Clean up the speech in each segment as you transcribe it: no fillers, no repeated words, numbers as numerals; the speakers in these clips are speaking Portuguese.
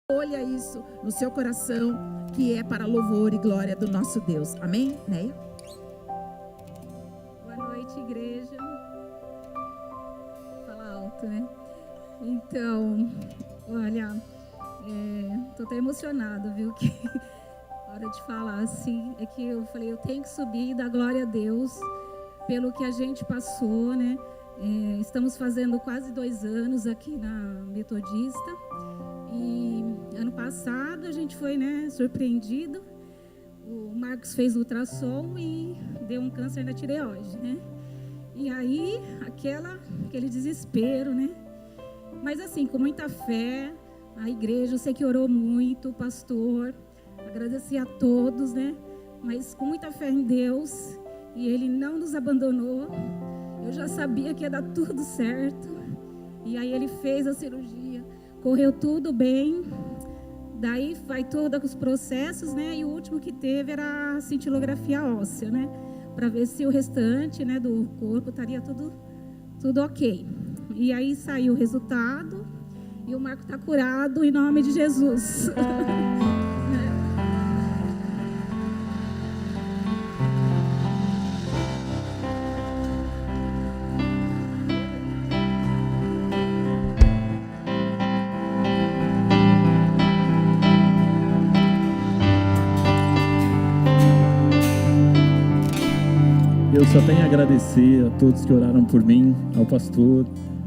Olha isso no seu coração, que é para louvor e glória do nosso Deus. Amém, Neia? Boa noite, igreja. Fala alto, né? Então, olha, tô até emocionada, viu? Que hora de falar assim, é que eu falei, eu tenho que subir e dar glória a Deus pelo que a gente passou, né? Estamos fazendo quase 2 anos aqui na Metodista. E ano passado a gente foi, né, surpreendido. O Marcos fez ultrassom e deu um câncer na tireoide, né? E aí, aquele desespero, né? Mas assim, com muita fé, a igreja, eu sei que orou muito, o pastor, agradeci a todos, né? Mas com muita fé em Deus, e Ele não nos abandonou. Eu já sabia que ia dar tudo certo. E aí Ele fez a cirurgia, correu tudo bem. Daí vai todos os processos, né? E o último que teve era a cintilografia óssea, né? Para ver se o restante, né, do corpo estaria tudo ok. E aí saiu o resultado e o Marco está curado em nome de Jesus. Eu só tenho a agradecer a todos que oraram por mim, ao pastor,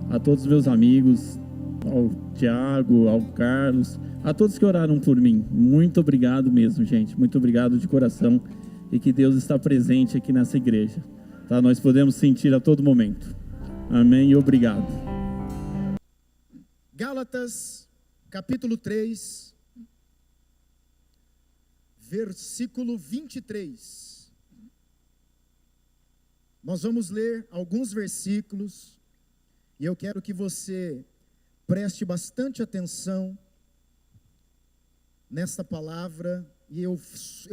a todos os meus amigos, ao Tiago, ao Carlos, a todos que oraram por mim. Muito obrigado mesmo, gente. Muito obrigado de coração, e que Deus está presente aqui nessa igreja. Tá? Nós podemos sentir a todo momento. Amém e obrigado. Gálatas, capítulo 3, versículo 23. Nós vamos ler alguns versículos e eu quero que você preste bastante atenção nesta palavra. E eu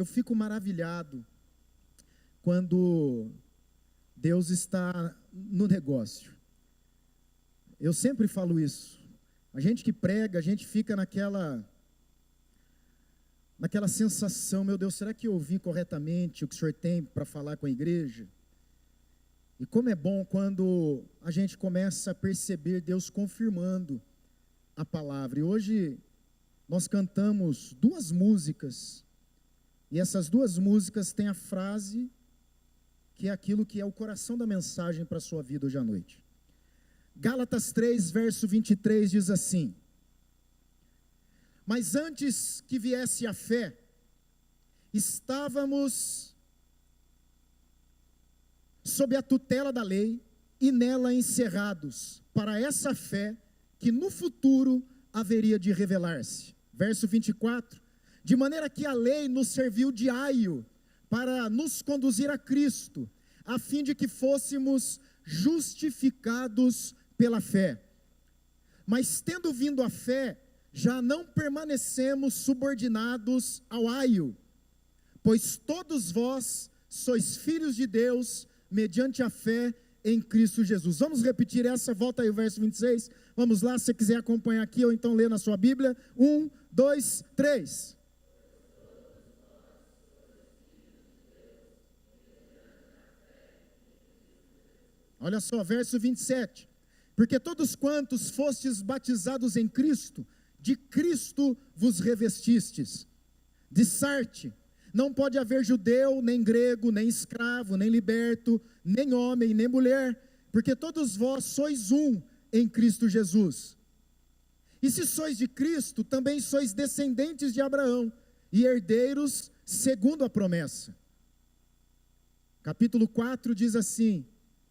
fico maravilhado quando Deus está no negócio. Eu sempre falo isso. A gente que prega, a gente fica naquela sensação, meu Deus, será que eu ouvi corretamente o que o Senhor tem para falar com a igreja? E como é bom quando a gente começa a perceber Deus confirmando a palavra. E hoje nós cantamos 2 músicas, e essas 2 músicas têm a frase que é aquilo que é o coração da mensagem para a sua vida hoje à noite. Gálatas 3, verso 23 diz assim: mas antes que viesse a fé, estávamos sob a tutela da lei e nela encerrados, para essa fé que no futuro haveria de revelar-se. Verso 24, de maneira que a lei nos serviu de aio para nos conduzir a Cristo, a fim de que fôssemos justificados pela fé. Mas tendo vindo a fé, já não permanecemos subordinados ao aio, pois todos vós sois filhos de Deus, mediante a fé em Cristo Jesus. Vamos repetir essa, volta aí o verso 26, vamos lá, se você quiser acompanhar aqui, ou então ler na sua Bíblia, 1, 2, 3. Olha só, verso 27, porque todos quantos fostes batizados em Cristo, de Cristo vos revestistes. Dissarte, não pode haver judeu, nem grego, nem escravo, nem liberto, nem homem, nem mulher, porque todos vós sois um em Cristo Jesus. E se sois de Cristo, também sois descendentes de Abraão, e herdeiros segundo a promessa. Capítulo 4 diz assim,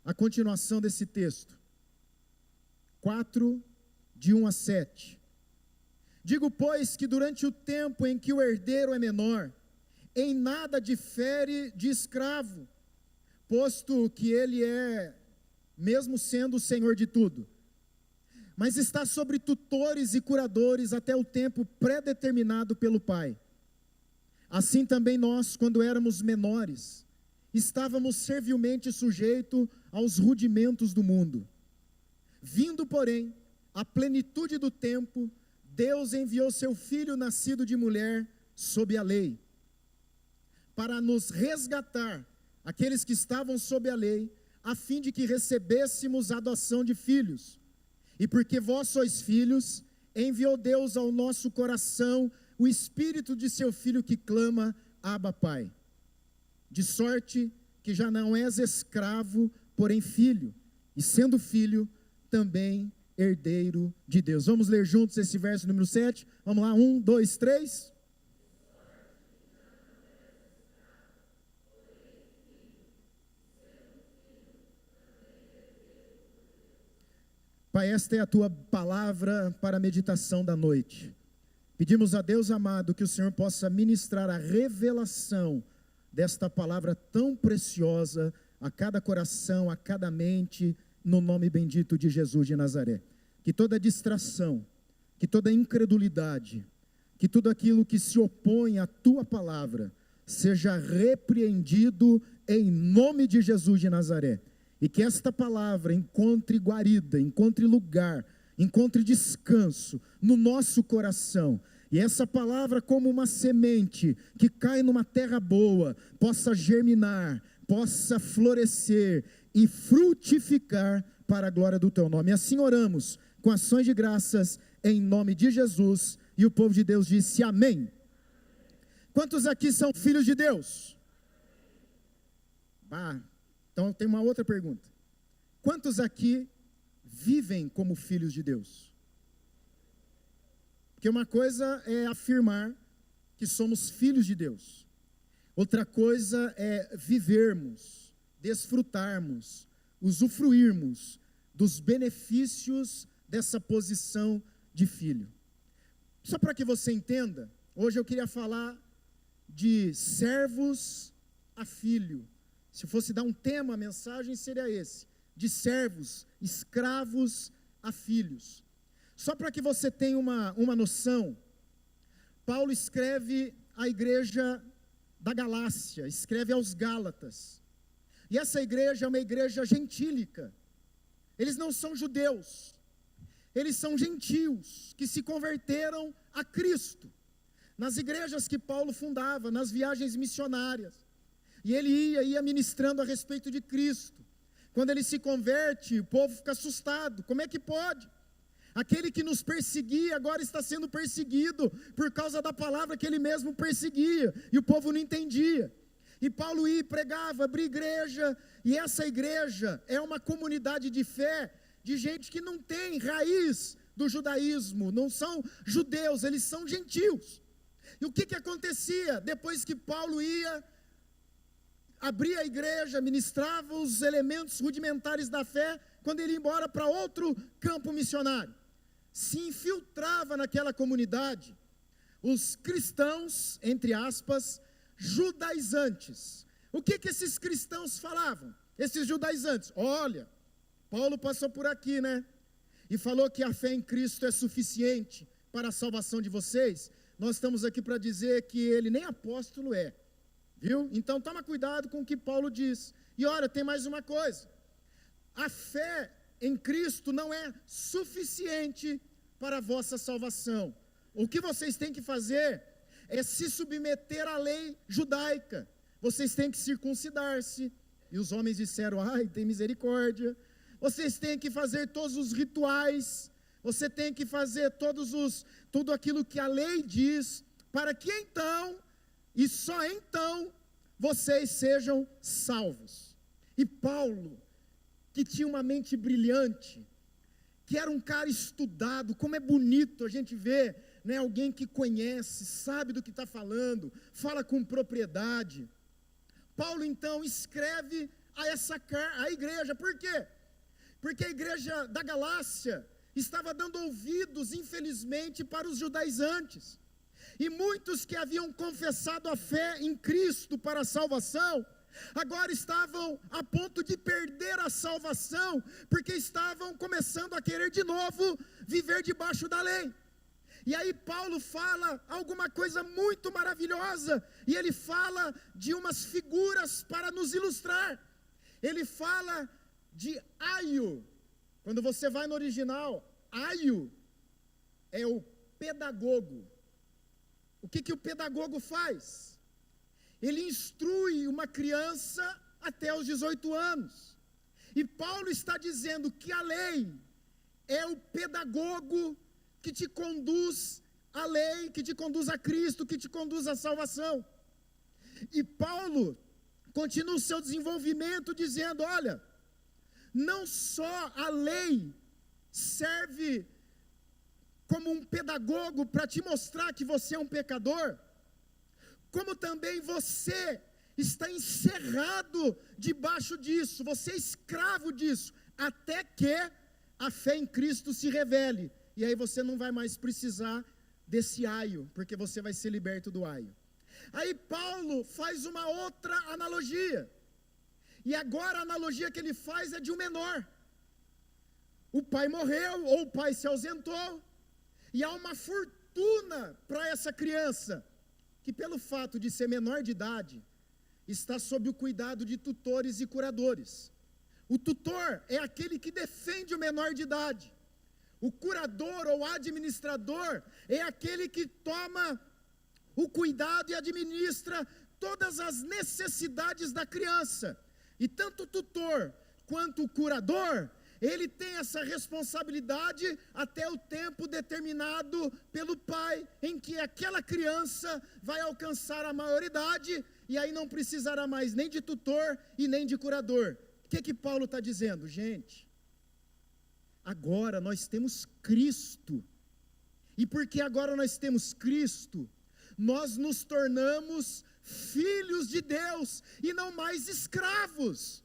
a continuação desse texto. 4, de 1 a 7. Digo, pois, que durante o tempo em que o herdeiro é menor, em nada difere de escravo, posto que ele é, mesmo sendo o senhor de tudo, mas está sobre tutores e curadores até o tempo predeterminado pelo Pai. Assim também nós, quando éramos menores, estávamos servilmente sujeitos aos rudimentos do mundo. Vindo, porém, a plenitude do tempo, Deus enviou seu Filho nascido de mulher sob a lei, para nos resgatar, aqueles que estavam sob a lei, a fim de que recebêssemos a adoção de filhos. E porque vós sois filhos, enviou Deus ao nosso coração o Espírito de seu Filho que clama, Abba, Pai. De sorte que já não és escravo, porém filho, e sendo filho, também herdeiro de Deus. Vamos ler juntos esse verso número 7? Vamos lá, 1, 2, 3. Pai, esta é a tua palavra para a meditação da noite. Pedimos a Deus amado que o Senhor possa ministrar a revelação desta palavra tão preciosa a cada coração, a cada mente, no nome bendito de Jesus de Nazaré. Que toda distração, que toda incredulidade, que tudo aquilo que se opõe à tua palavra seja repreendido em nome de Jesus de Nazaré. E que esta palavra encontre guarida, encontre lugar, encontre descanso no nosso coração. E essa palavra, como uma semente que cai numa terra boa, possa germinar, possa florescer e frutificar para a glória do teu nome. E assim oramos, com ações de graças, em nome de Jesus. E o povo de Deus disse amém. Quantos aqui são filhos de Deus? Então tem uma outra pergunta. Quantos aqui vivem como filhos de Deus? Porque uma coisa é afirmar que somos filhos de Deus. Outra coisa é vivermos, desfrutarmos, usufruirmos dos benefícios dessa posição de filho. Só para que você entenda, hoje eu queria falar de servos a filho. Se fosse dar um tema, a mensagem seria esse: de servos, escravos a filhos. Só para que você tenha uma noção, Paulo escreve à igreja da Galácia, escreve aos Gálatas. E essa igreja é uma igreja gentílica. Eles não são judeus, eles são gentios que se converteram a Cristo. Nas igrejas que Paulo fundava, nas viagens missionárias. E ele ia ministrando a respeito de Cristo. Quando ele se converte, o povo fica assustado. Como é que pode? Aquele que nos perseguia agora está sendo perseguido por causa da palavra que ele mesmo perseguia. E o povo não entendia. E Paulo ia, pregava, abria igreja. E essa igreja é uma comunidade de fé, de gente que não tem raiz do judaísmo. Não são judeus, eles são gentios. E o que acontecia? Depois que Paulo ia, abria a igreja, ministrava os elementos rudimentares da fé, quando ele ia embora para outro campo missionário, se infiltrava naquela comunidade os cristãos, entre aspas, judaizantes. O que esses cristãos falavam? Esses judaizantes: olha, Paulo passou por aqui, né? E falou que a fé em Cristo é suficiente para a salvação de vocês. Nós estamos aqui para dizer que ele nem apóstolo é. Viu? Então toma cuidado com o que Paulo diz. E olha, tem mais uma coisa: a fé em Cristo não é suficiente para a vossa salvação. O que vocês têm que fazer é se submeter à lei judaica. Vocês têm que circuncidar-se. E os homens disseram: ai, tem misericórdia. Vocês têm que fazer todos os rituais. Você tem que fazer tudo aquilo que a lei diz, para que então, e só então, vocês sejam salvos. E Paulo, que tinha uma mente brilhante, que era um cara estudado, como é bonito a gente ver, né, alguém que conhece, sabe do que está falando, fala com propriedade. Paulo então escreve a igreja. Por quê? Porque a igreja da Galácia estava dando ouvidos, infelizmente, para os judaizantes. E muitos que haviam confessado a fé em Cristo para a salvação, agora estavam a ponto de perder a salvação, porque estavam começando a querer de novo viver debaixo da lei. E aí Paulo fala alguma coisa muito maravilhosa, e ele fala de umas figuras para nos ilustrar. Ele fala de aio. Quando você vai no original, aio é o pedagogo. O que o pedagogo faz? Ele instrui uma criança até os 18 anos. E Paulo está dizendo que a lei é o pedagogo que te conduz à lei, que te conduz a Cristo, que te conduz à salvação. E Paulo continua o seu desenvolvimento dizendo, olha, não só a lei serve como um pedagogo para te mostrar que você é um pecador, como também você está encerrado debaixo disso, você é escravo disso, até que a fé em Cristo se revele, e aí você não vai mais precisar desse aio, porque você vai ser liberto do aio. Aí Paulo faz uma outra analogia, e agora a analogia que ele faz é de um menor. O pai morreu, ou o pai se ausentou, e há uma fortuna para essa criança, que pelo fato de ser menor de idade, está sob o cuidado de tutores e curadores. O tutor é aquele que defende o menor de idade. O curador ou administrador é aquele que toma o cuidado e administra todas as necessidades da criança. E tanto o tutor quanto o curador, ele tem essa responsabilidade até o tempo determinado pelo pai, em que aquela criança vai alcançar a maioridade, e aí não precisará mais nem de tutor e nem de curador. O que Paulo está dizendo? Gente, agora nós temos Cristo, e porque agora nós temos Cristo, nós nos tornamos filhos de Deus, e não mais escravos,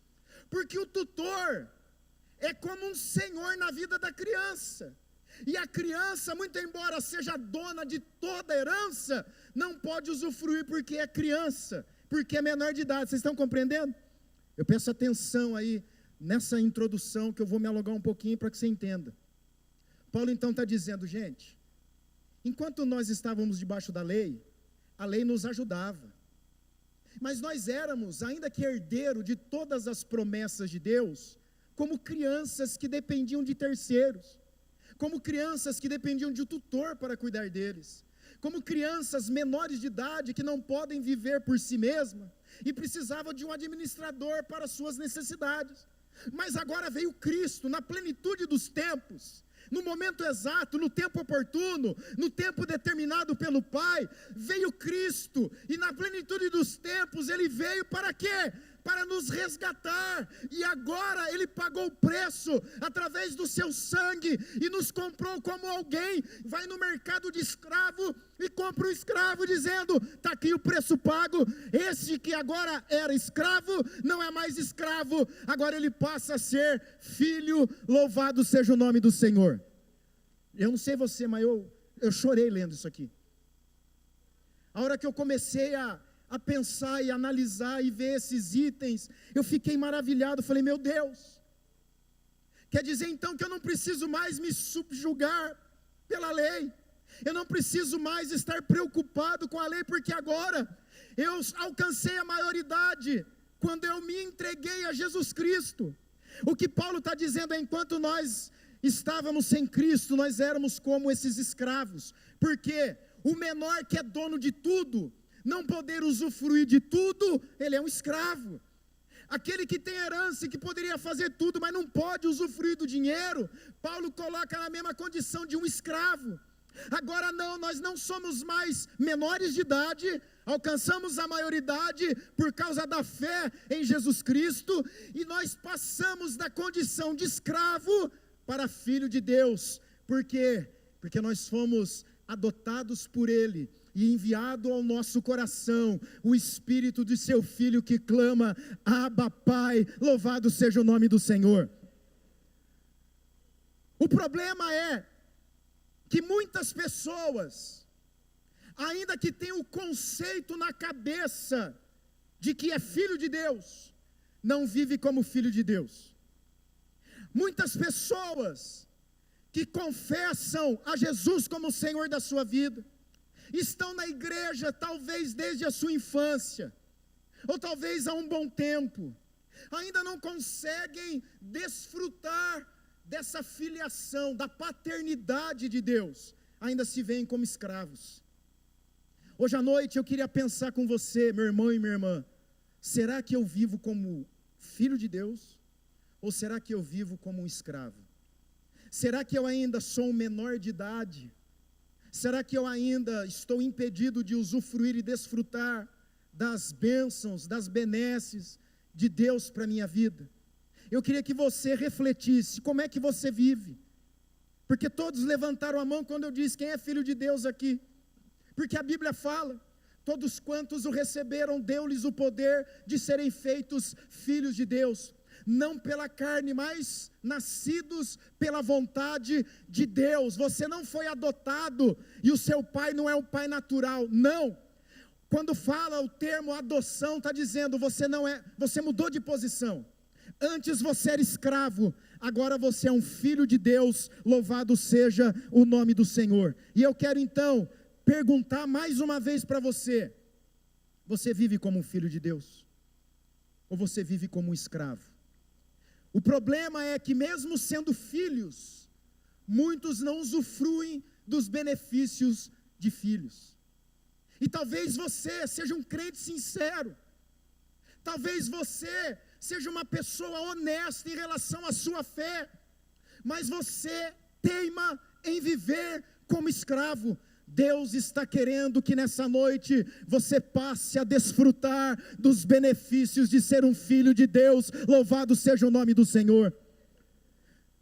porque o tutor é como um senhor na vida da criança, e a criança, muito embora seja dona de toda a herança, não pode usufruir porque é criança, porque é menor de idade. Vocês estão compreendendo? Eu peço atenção aí nessa introdução, que eu vou me alongar um pouquinho para que você entenda. Paulo então está dizendo, gente, enquanto nós estávamos debaixo da lei, a lei nos ajudava, mas nós éramos, ainda que herdeiro de todas as promessas de Deus, como crianças que dependiam de terceiros, como crianças que dependiam de um tutor para cuidar deles, como crianças menores de idade que não podem viver por si mesma e precisavam de um administrador para suas necessidades. Mas agora veio Cristo na plenitude dos tempos, no momento exato, no tempo oportuno, no tempo determinado pelo Pai, veio Cristo, e na plenitude dos tempos, Ele veio para quê? Para nos resgatar, e agora Ele pagou o preço, através do seu sangue, e nos comprou como alguém vai no mercado de escravo, e compra um escravo dizendo, está aqui o preço pago, esse que agora era escravo, não é mais escravo, agora ele passa a ser filho, louvado seja o nome do Senhor. Eu não sei você, mas eu chorei lendo isso aqui. A hora que eu comecei a pensar e analisar e ver esses itens, eu fiquei maravilhado, falei, meu Deus, quer dizer então que eu não preciso mais me subjugar pela lei, eu não preciso mais estar preocupado com a lei, porque agora eu alcancei a maioridade, quando eu me entreguei a Jesus Cristo. O que Paulo está dizendo é, enquanto nós estávamos sem Cristo, nós éramos como esses escravos, porque o menor que é dono de tudo, não poder usufruir de tudo, ele é um escravo. Aquele que tem herança e que poderia fazer tudo, mas não pode usufruir do dinheiro, Paulo coloca na mesma condição de um escravo. Agora não, nós não somos mais menores de idade, alcançamos a maioridade por causa da fé em Jesus Cristo, e nós passamos da condição de escravo para filho de Deus. Por quê? Porque nós fomos adotados por Ele, e enviado ao nosso coração o Espírito de seu Filho que clama, Abba Pai, louvado seja o nome do Senhor. O problema é que muitas pessoas, ainda que tenham o conceito na cabeça de que é filho de Deus, não vive como filho de Deus. Muitas pessoas que confessam a Jesus como Senhor da sua vida, estão na igreja talvez desde a sua infância, ou talvez há um bom tempo, ainda não conseguem desfrutar dessa filiação, da paternidade de Deus, ainda se veem como escravos. Hoje à noite eu queria pensar com você, meu irmão e minha irmã, será que eu vivo como filho de Deus? Ou será que eu vivo como um escravo? Será que eu ainda sou um menor de idade? Será que eu ainda estou impedido de usufruir e desfrutar das bênçãos, das benesses de Deus para a minha vida? Eu queria que você refletisse, como é que você vive? Porque todos levantaram a mão quando eu disse, quem é filho de Deus aqui? Porque a Bíblia fala, todos quantos o receberam, deu-lhes o poder de serem feitos filhos de Deus. Não pela carne, mas nascidos pela vontade de Deus. Você não foi adotado e o seu pai não é um pai natural, não. Quando fala o termo adoção, está dizendo, você mudou de posição. Antes você era escravo, agora você é um filho de Deus, louvado seja o nome do Senhor. E eu quero então perguntar mais uma vez para você, você vive como um filho de Deus? Ou você vive como um escravo? O problema é que mesmo sendo filhos, muitos não usufruem dos benefícios de filhos. E talvez você seja um crente sincero, talvez você seja uma pessoa honesta em relação à sua fé, mas você teima em viver como escravo. Deus está querendo que nessa noite você passe a desfrutar dos benefícios de ser um filho de Deus, louvado seja o nome do Senhor.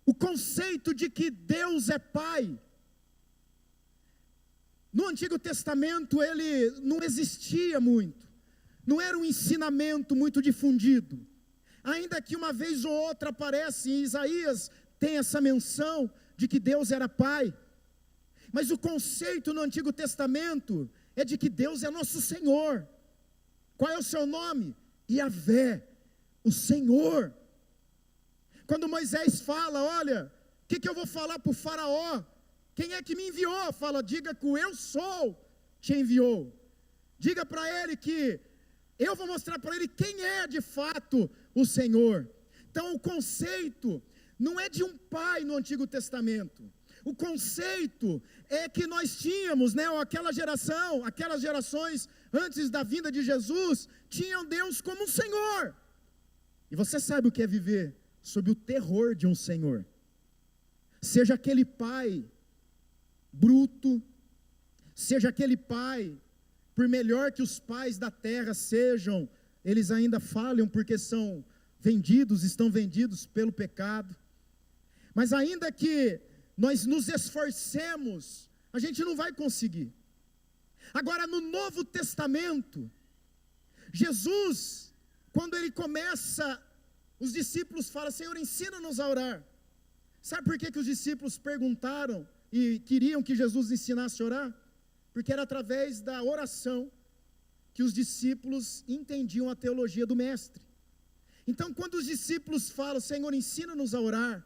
O conceito de que Deus é Pai, no Antigo Testamento ele não existia muito, não era um ensinamento muito difundido, ainda que uma vez ou outra aparece em Isaías, tem essa menção de que Deus era Pai. Mas o conceito no Antigo Testamento é de que Deus é nosso Senhor. Qual é o seu nome? Yahvé, o Senhor. Quando Moisés fala, olha, o que eu vou falar para o faraó? Quem é que me enviou? Fala, diga que o eu sou te enviou. Diga para ele que eu vou mostrar para ele quem é de fato o Senhor. Então o conceito não é de um pai no Antigo Testamento. O conceito é que nós tínhamos, aquelas gerações antes da vinda de Jesus, tinham Deus como um Senhor. E você sabe o que é viver sob o terror de um Senhor. Seja aquele pai bruto, seja aquele pai, por melhor que os pais da terra sejam, eles ainda falham porque estão vendidos pelo pecado. Mas ainda que nós nos esforcemos, a gente não vai conseguir. Agora no Novo Testamento, Jesus, quando ele começa, os discípulos falam, Senhor, ensina-nos a orar. Sabe por que os discípulos perguntaram e queriam que Jesus ensinasse a orar? Porque era através da oração que os discípulos entendiam a teologia do mestre. Então quando os discípulos falam, Senhor, ensina-nos a orar,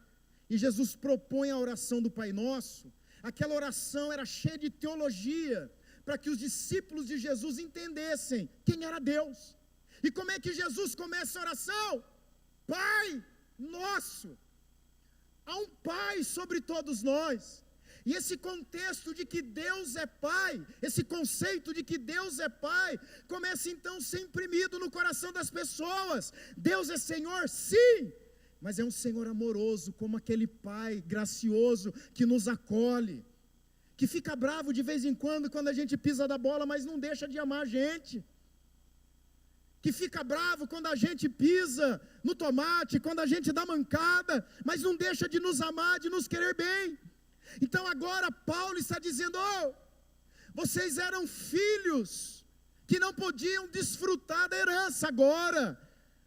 e Jesus propõe a oração do Pai Nosso, aquela oração era cheia de teologia, para que os discípulos de Jesus entendessem quem era Deus. E como é que Jesus começa a oração? Pai Nosso. Há um Pai sobre todos nós. E esse contexto de que Deus é Pai, esse conceito de que Deus é Pai, começa então a ser imprimido no coração das pessoas. Deus é Senhor? Sim! Mas é um Senhor amoroso, como aquele Pai gracioso que nos acolhe, que fica bravo de vez em quando a gente pisa da bola, mas não deixa de amar a gente, que fica bravo quando a gente pisa no tomate, quando a gente dá mancada, mas não deixa de nos amar, de nos querer bem. Então agora Paulo está dizendo, vocês eram filhos, que não podiam desfrutar da herança, agora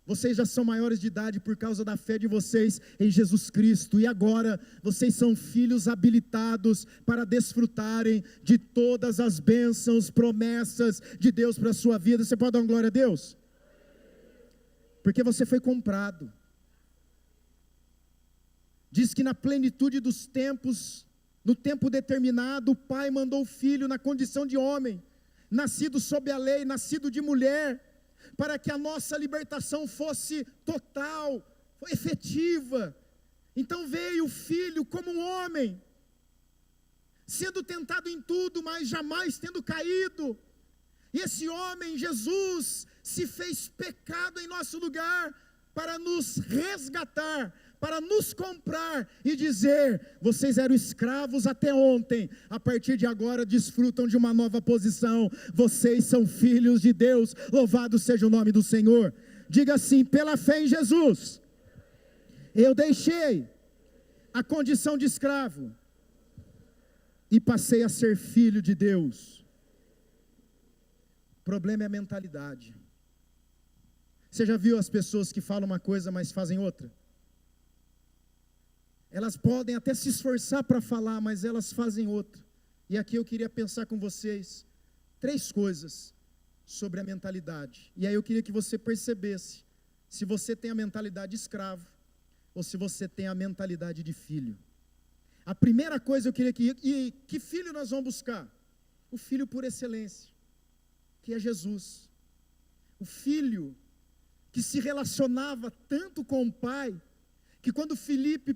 vocês já são maiores de idade por causa da fé de vocês em Jesus Cristo. E agora vocês são filhos habilitados para desfrutarem de todas as bênçãos, promessas de Deus para a sua vida. Você pode dar uma glória a Deus? Porque você foi comprado. Diz que na plenitude dos tempos, no tempo determinado, o Pai mandou o Filho na condição de homem, nascido sob a lei, nascido de mulher, para que a nossa libertação fosse total, efetiva. Então veio o Filho como um homem, sendo tentado em tudo, mas jamais tendo caído. E esse homem, Jesus, se fez pecado em nosso lugar, para nos resgatar, para nos comprar e dizer: vocês eram escravos até ontem, a partir de agora desfrutam de uma nova posição, vocês são filhos de Deus, louvado seja o nome do Senhor. Diga assim: pela fé em Jesus, eu deixei a condição de escravo e passei a ser filho de Deus. O problema é a mentalidade. Você já viu as pessoas que falam uma coisa, mas fazem outra? Elas podem até se esforçar para falar, mas elas fazem outra. E aqui eu queria pensar com vocês 3 coisas sobre a mentalidade. E aí eu queria que você percebesse se você tem a mentalidade de escravo ou se você tem a mentalidade de filho. A primeira coisa eu queria que filho nós vamos buscar? O filho por excelência, que é Jesus. O filho que se relacionava tanto com o Pai, que quando Filipe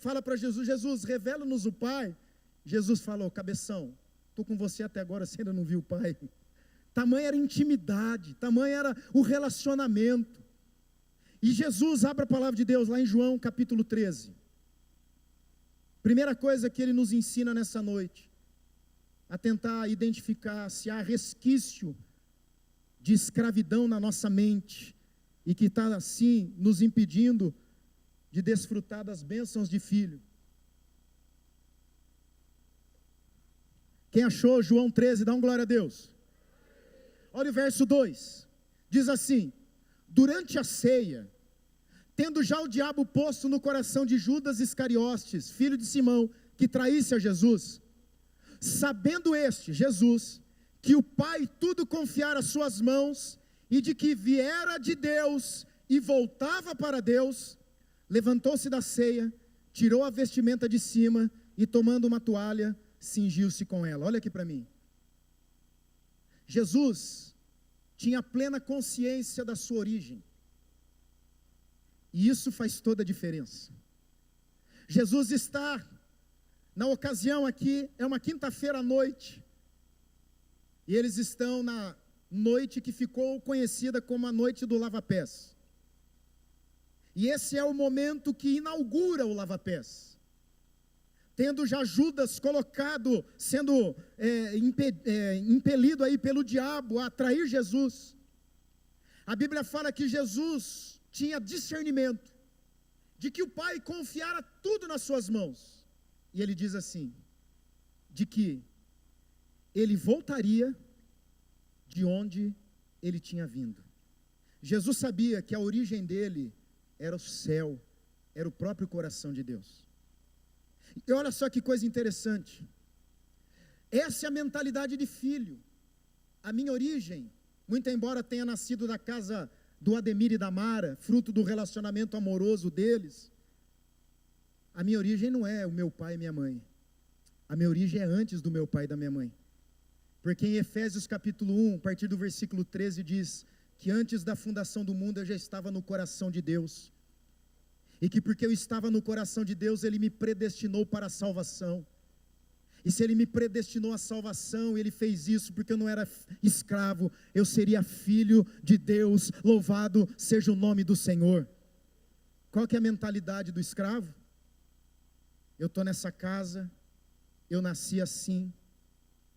fala para Jesus: Jesus, revela-nos o Pai. Jesus falou: cabeção, estou com você até agora, você ainda não viu o Pai? Tamanha era a intimidade, tamanho era o relacionamento. E Jesus abre a palavra de Deus lá em João capítulo 13. Primeira coisa que ele nos ensina nessa noite, a tentar identificar se há resquício de escravidão na nossa mente, e que está assim nos impedindo de desfrutar das bênçãos de filho. Quem achou João 13, dá um glória a Deus. Olha o verso 2, diz assim: durante a ceia, tendo já o diabo posto no coração de Judas Iscariotes, filho de Simão, que traísse a Jesus, sabendo este, Jesus, que o Pai tudo confiara às suas mãos, e de que viera de Deus e voltava para Deus, levantou-se da ceia, tirou a vestimenta de cima e, tomando uma toalha, cingiu-se com ela. Olha aqui para mim. Jesus tinha plena consciência da sua origem, e isso faz toda a diferença. Jesus está, na ocasião aqui, é uma quinta-feira à noite, e eles estão na noite que ficou conhecida como a noite do lava-pés. E esse é o momento que inaugura o lava-pés. Tendo já Judas colocado, sendo impelido aí pelo diabo a trair Jesus. A Bíblia fala que Jesus tinha discernimento de que o Pai confiara tudo nas suas mãos. E ele diz assim, de que ele voltaria de onde ele tinha vindo. Jesus sabia que a origem dele era o céu, era o próprio coração de Deus. E olha só que coisa interessante, essa é a mentalidade de filho. A minha origem, muito embora tenha nascido da casa do Ademir e da Mara, fruto do relacionamento amoroso deles, a minha origem não é o meu pai e minha mãe, a minha origem é antes do meu pai e da minha mãe. Porque em Efésios capítulo 1, a partir do versículo 13, diz que antes da fundação do mundo eu já estava no coração de Deus. E que porque eu estava no coração de Deus, Ele me predestinou para a salvação. E se Ele me predestinou à salvação, Ele fez isso porque eu não era escravo, eu seria filho de Deus, louvado seja o nome do Senhor. Qual que é a mentalidade do escravo? Eu estou nessa casa, eu nasci assim,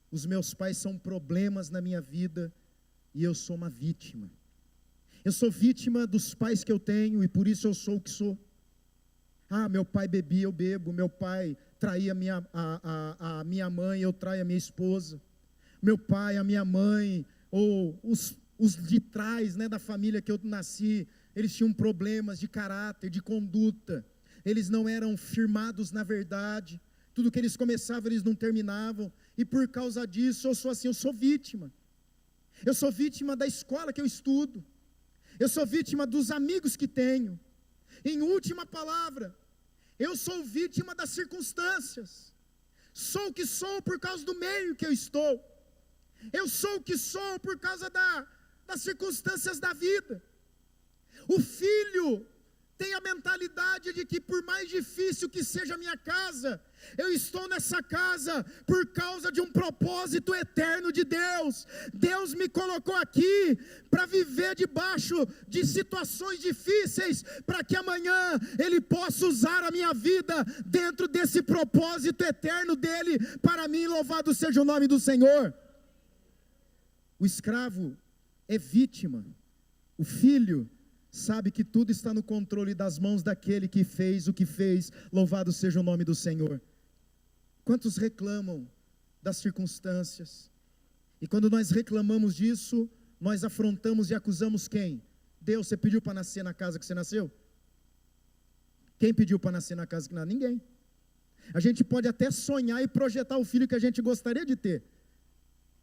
os meus pais são problemas na minha vida, e eu sou uma vítima. Eu sou vítima dos pais que eu tenho, e por isso eu sou o que sou. Ah, meu pai bebia, eu bebo. Meu pai traía a minha mãe, eu traio a minha esposa. Meu pai, a minha mãe, ou os de trás, né, da família que eu nasci, eles tinham problemas de caráter, de conduta. Eles não eram firmados na verdade. Tudo que eles começavam, eles não terminavam. E por causa disso, eu sou assim, eu sou vítima. Eu sou vítima da escola que eu estudo. Eu sou vítima dos amigos que tenho. Em última palavra, eu sou vítima das circunstâncias. Sou o que sou por causa do meio que eu estou. Eu sou o que sou por causa das circunstâncias da vida. O filho Tenha a mentalidade de que por mais difícil que seja a minha casa, eu estou nessa casa por causa de um propósito eterno de Deus. Deus me colocou aqui para viver debaixo de situações difíceis, para que amanhã Ele possa usar a minha vida dentro desse propósito eterno dEle para mim. Louvado seja o nome do Senhor. O escravo é vítima, o filho sabe que tudo está no controle das mãos daquele que fez o que fez. Louvado seja o nome do Senhor. Quantos reclamam das circunstâncias? E quando nós reclamamos disso, nós afrontamos e acusamos quem? Deus. Você pediu para nascer na casa que você nasceu? Quem pediu para nascer na casa que nasceu? Ninguém. A gente pode até sonhar e projetar o filho que a gente gostaria de ter.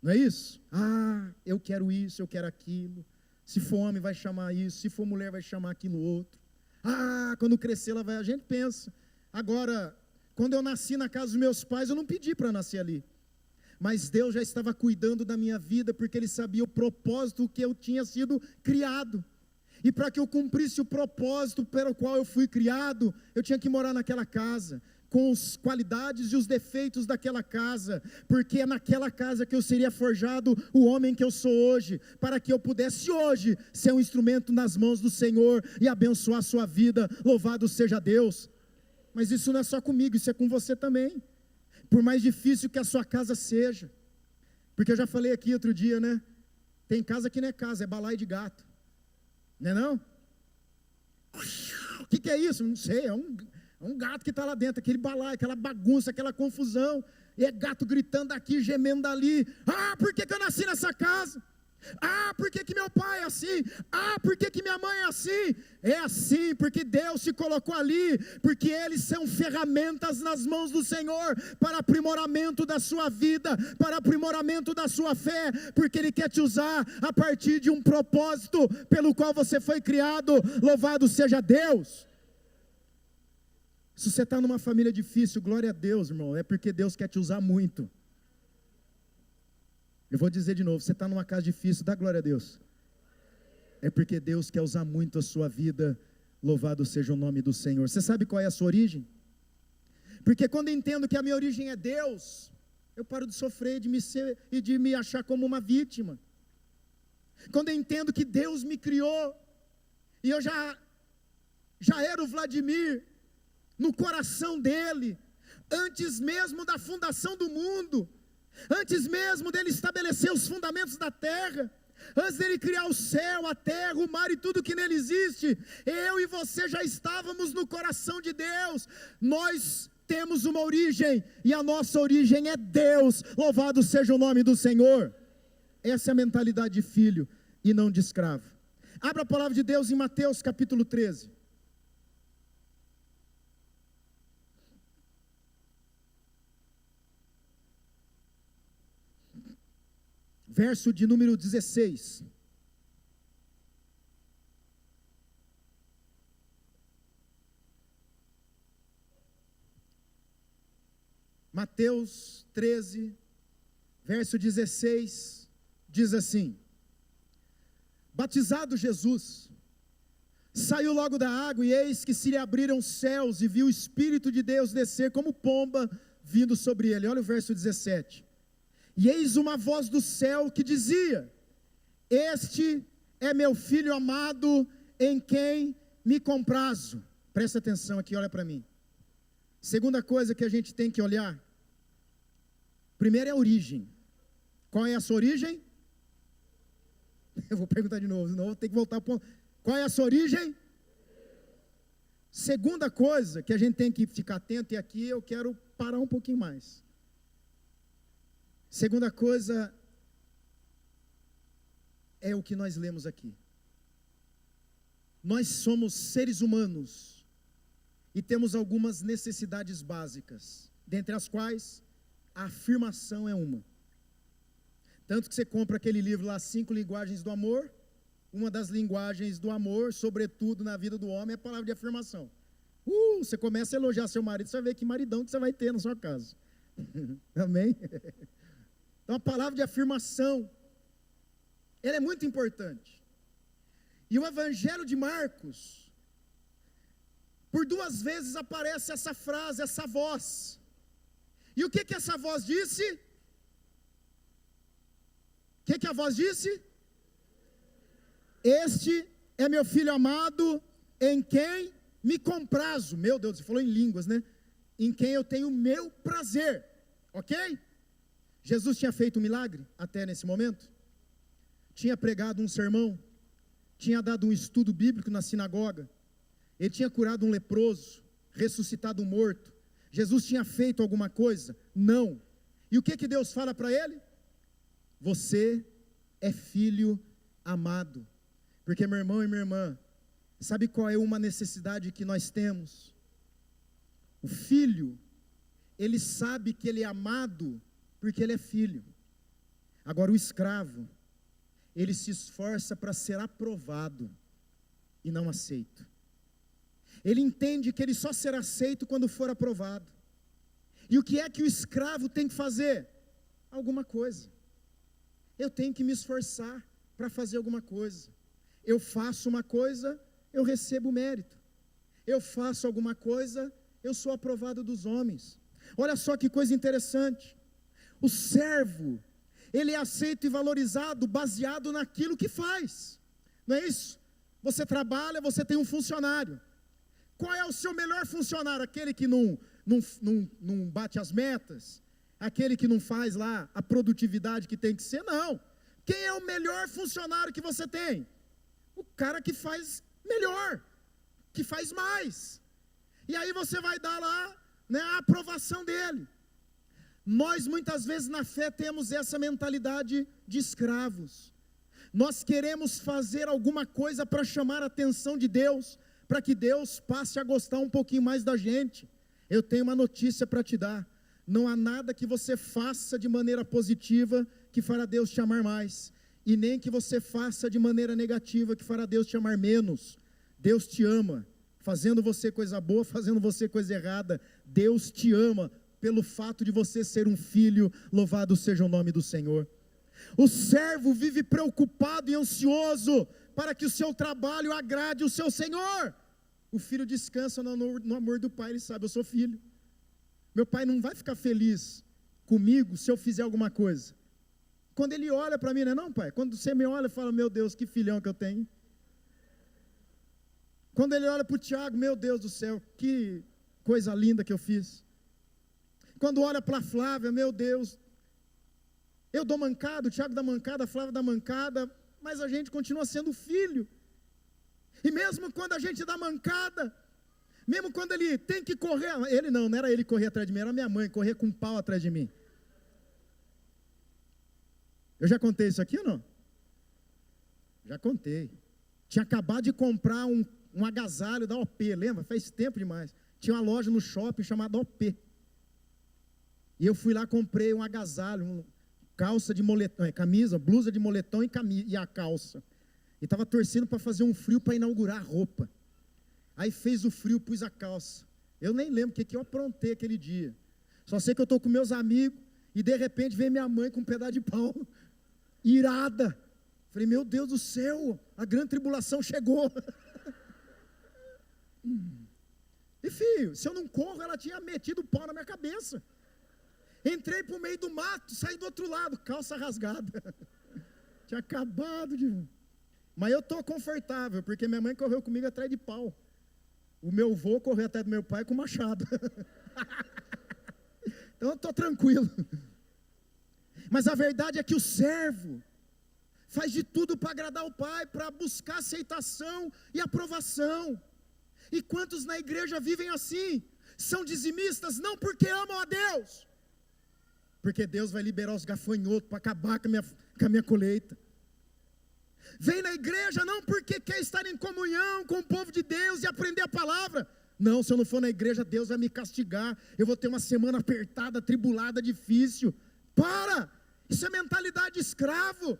Não é isso? Ah, eu quero isso, eu quero aquilo. Se for homem vai chamar isso, se for mulher vai chamar aquilo outro. Ah, quando crescer ela vai, a gente pensa. Agora, quando eu nasci na casa dos meus pais, eu não pedi para nascer ali. Mas Deus já estava cuidando da minha vida, porque Ele sabia o propósito que eu tinha sido criado. E para que eu cumprisse o propósito pelo qual eu fui criado, eu tinha que morar naquela casa, com as qualidades e os defeitos daquela casa, porque é naquela casa que eu seria forjado o homem que eu sou hoje, para que eu pudesse hoje ser um instrumento nas mãos do Senhor e abençoar a sua vida. Louvado seja Deus. Mas isso não é só comigo, isso é com você também, por mais difícil que a sua casa seja, porque eu já falei aqui outro dia, né? Tem casa que não é casa, é balaio de gato, não é não? O que é isso? Não sei, é um gato que está lá dentro, aquele balaio, aquela bagunça, aquela confusão, e é gato gritando aqui, gemendo ali. Ah, por que eu nasci nessa casa? Ah, por que meu pai é assim? Ah, por que minha mãe é assim? É assim, porque Deus te colocou ali, porque eles são ferramentas nas mãos do Senhor, para aprimoramento da sua vida, para aprimoramento da sua fé, porque Ele quer te usar a partir de um propósito, pelo qual você foi criado. Louvado seja Deus. Se você está numa família difícil, glória a Deus, irmão, é porque Deus quer te usar muito. Eu vou dizer de novo, você está numa casa difícil, dá glória a Deus. É porque Deus quer usar muito a sua vida. Louvado seja o nome do Senhor. Você sabe qual é a sua origem? Porque quando eu entendo que a minha origem é Deus, eu paro de sofrer e de me achar como uma vítima. Quando eu entendo que Deus me criou, e eu já era o Vladimir, no coração dele, antes mesmo da fundação do mundo, antes mesmo dele estabelecer os fundamentos da terra, antes dele criar o céu, a terra, o mar e tudo que nele existe, eu e você já estávamos no coração de Deus. Nós temos uma origem, e a nossa origem é Deus. Louvado seja o nome do Senhor. Essa é a mentalidade de filho e não de escravo. Abra a palavra de Deus em Mateus capítulo 13. Verso de número 16. Mateus 13, verso 16, diz assim: batizado Jesus, saiu logo da água, e eis que se lhe abriram os céus, e viu o Espírito de Deus descer como pomba, vindo sobre ele. Olha o verso 17. E eis uma voz do céu que dizia: este é meu filho amado, em quem me comprazo. Presta atenção aqui, olha para mim. Segunda coisa que a gente tem que olhar, primeiro é a origem. Qual é a sua origem? Eu vou perguntar de novo, senão eu vou ter que voltar para o ponto. Qual é a sua origem? Segunda coisa que a gente tem que ficar atento, e aqui eu quero parar um pouquinho mais. Segunda coisa é o que nós lemos aqui. Nós somos seres humanos e temos algumas necessidades básicas, dentre as quais a afirmação é uma. Tanto que você compra aquele livro lá, 5 linguagens do amor. Uma das linguagens do amor, sobretudo na vida do homem, é a palavra de afirmação. Você começa a elogiar seu marido, você vai ver que maridão que você vai ter na sua casa. Amém? Então a palavra de afirmação, ela é muito importante. E o Evangelho de Marcos por 2 vezes aparece essa frase, essa voz. E o que essa voz disse? O que a voz disse? Este é meu filho amado, em quem me comprazo. Meu Deus, você falou em línguas, né? Em quem eu tenho meu prazer, ok? Jesus tinha feito um milagre até nesse momento? Tinha pregado um sermão? Tinha dado um estudo bíblico na sinagoga? Ele tinha curado um leproso, ressuscitado um morto? Jesus tinha feito alguma coisa? Não. E o que Deus fala para ele? Você é filho amado. Porque, meu irmão e minha irmã, sabe qual é uma necessidade que nós temos? O filho, ele sabe que ele é amado porque ele é filho. Agora o escravo, ele se esforça para ser aprovado e não aceito. Ele entende que ele só será aceito quando for aprovado. E o que é que o escravo tem que fazer? Alguma coisa. Eu tenho que me esforçar para fazer alguma coisa. Eu faço uma coisa, eu recebo mérito. Eu faço alguma coisa, eu sou aprovado dos homens. Olha só que coisa interessante. O servo, ele é aceito e valorizado baseado naquilo que faz. Não é isso? Você trabalha, você tem um funcionário. Qual é o seu melhor funcionário? Aquele que não bate as metas? Aquele que não faz lá a produtividade que tem que ser? Não. Quem é o melhor funcionário que você tem? O cara que faz melhor, que faz mais. E aí você vai dar lá, né, a aprovação dele. Nós muitas vezes na fé temos essa mentalidade de escravos. Nós queremos fazer alguma coisa para chamar a atenção de Deus, para que Deus passe a gostar um pouquinho mais da gente. Eu tenho uma notícia para te dar. Não há nada que você faça de maneira positiva que fará Deus te amar mais. E nem que você faça de maneira negativa que fará Deus te amar menos. Deus te ama, fazendo você coisa boa, fazendo você coisa errada. Deus te ama pelo fato de você ser um filho, louvado seja o nome do Senhor. O servo vive preocupado e ansioso para que o seu trabalho agrade o seu Senhor. O filho descansa no amor do pai, ele sabe, eu sou filho. Meu pai não vai ficar feliz comigo se eu fizer alguma coisa. Quando ele olha para mim, não, pai? Quando você me olha e fala, meu Deus, que filhão que eu tenho. Quando ele olha para o Tiago, meu Deus do céu, que coisa linda que eu fiz. Quando olha para a Flávia, meu Deus, eu dou mancada, o Tiago dá mancada, a Flávia dá mancada, mas a gente continua sendo filho. E mesmo quando a gente dá mancada, mesmo quando ele tem que correr, ele não era ele correr atrás de mim, era minha mãe correr com um pau atrás de mim. Eu já contei isso aqui ou não? Já contei. Tinha acabado de comprar um agasalho da OP, lembra? Faz tempo demais. Tinha uma loja no shopping chamada OP. E eu fui lá, comprei um agasalho, calça de moletom, camisa, blusa de moletom e a calça. E estava torcendo para fazer um frio para inaugurar a roupa. Aí fez o frio, pus a calça. Eu nem lembro o que eu aprontei aquele dia. Só sei que eu estou com meus amigos e de repente vem minha mãe com um pedaço de pau, irada. Falei, meu Deus do céu, a grande tribulação chegou. E filho, se eu não corro, ela tinha metido o pau na minha cabeça. Entrei para o meio do mato, saí do outro lado, calça rasgada. Tinha acabado de... Mas eu estou confortável, porque minha mãe correu comigo atrás de pau. O meu avô correu atrás do meu pai com machado. Então eu estou tranquilo. Mas a verdade é que o servo faz de tudo para agradar o pai, para buscar aceitação e aprovação. E quantos na igreja vivem assim? São dizimistas não porque amam a Deus, porque Deus vai liberar os gafanhotos para acabar com a minha colheita. Vem na igreja não porque quer estar em comunhão com o povo de Deus e aprender a palavra. Não, se eu não for na igreja, Deus vai me castigar. Eu vou ter uma semana apertada, atribulada, difícil. Para! Isso é mentalidade de escravo.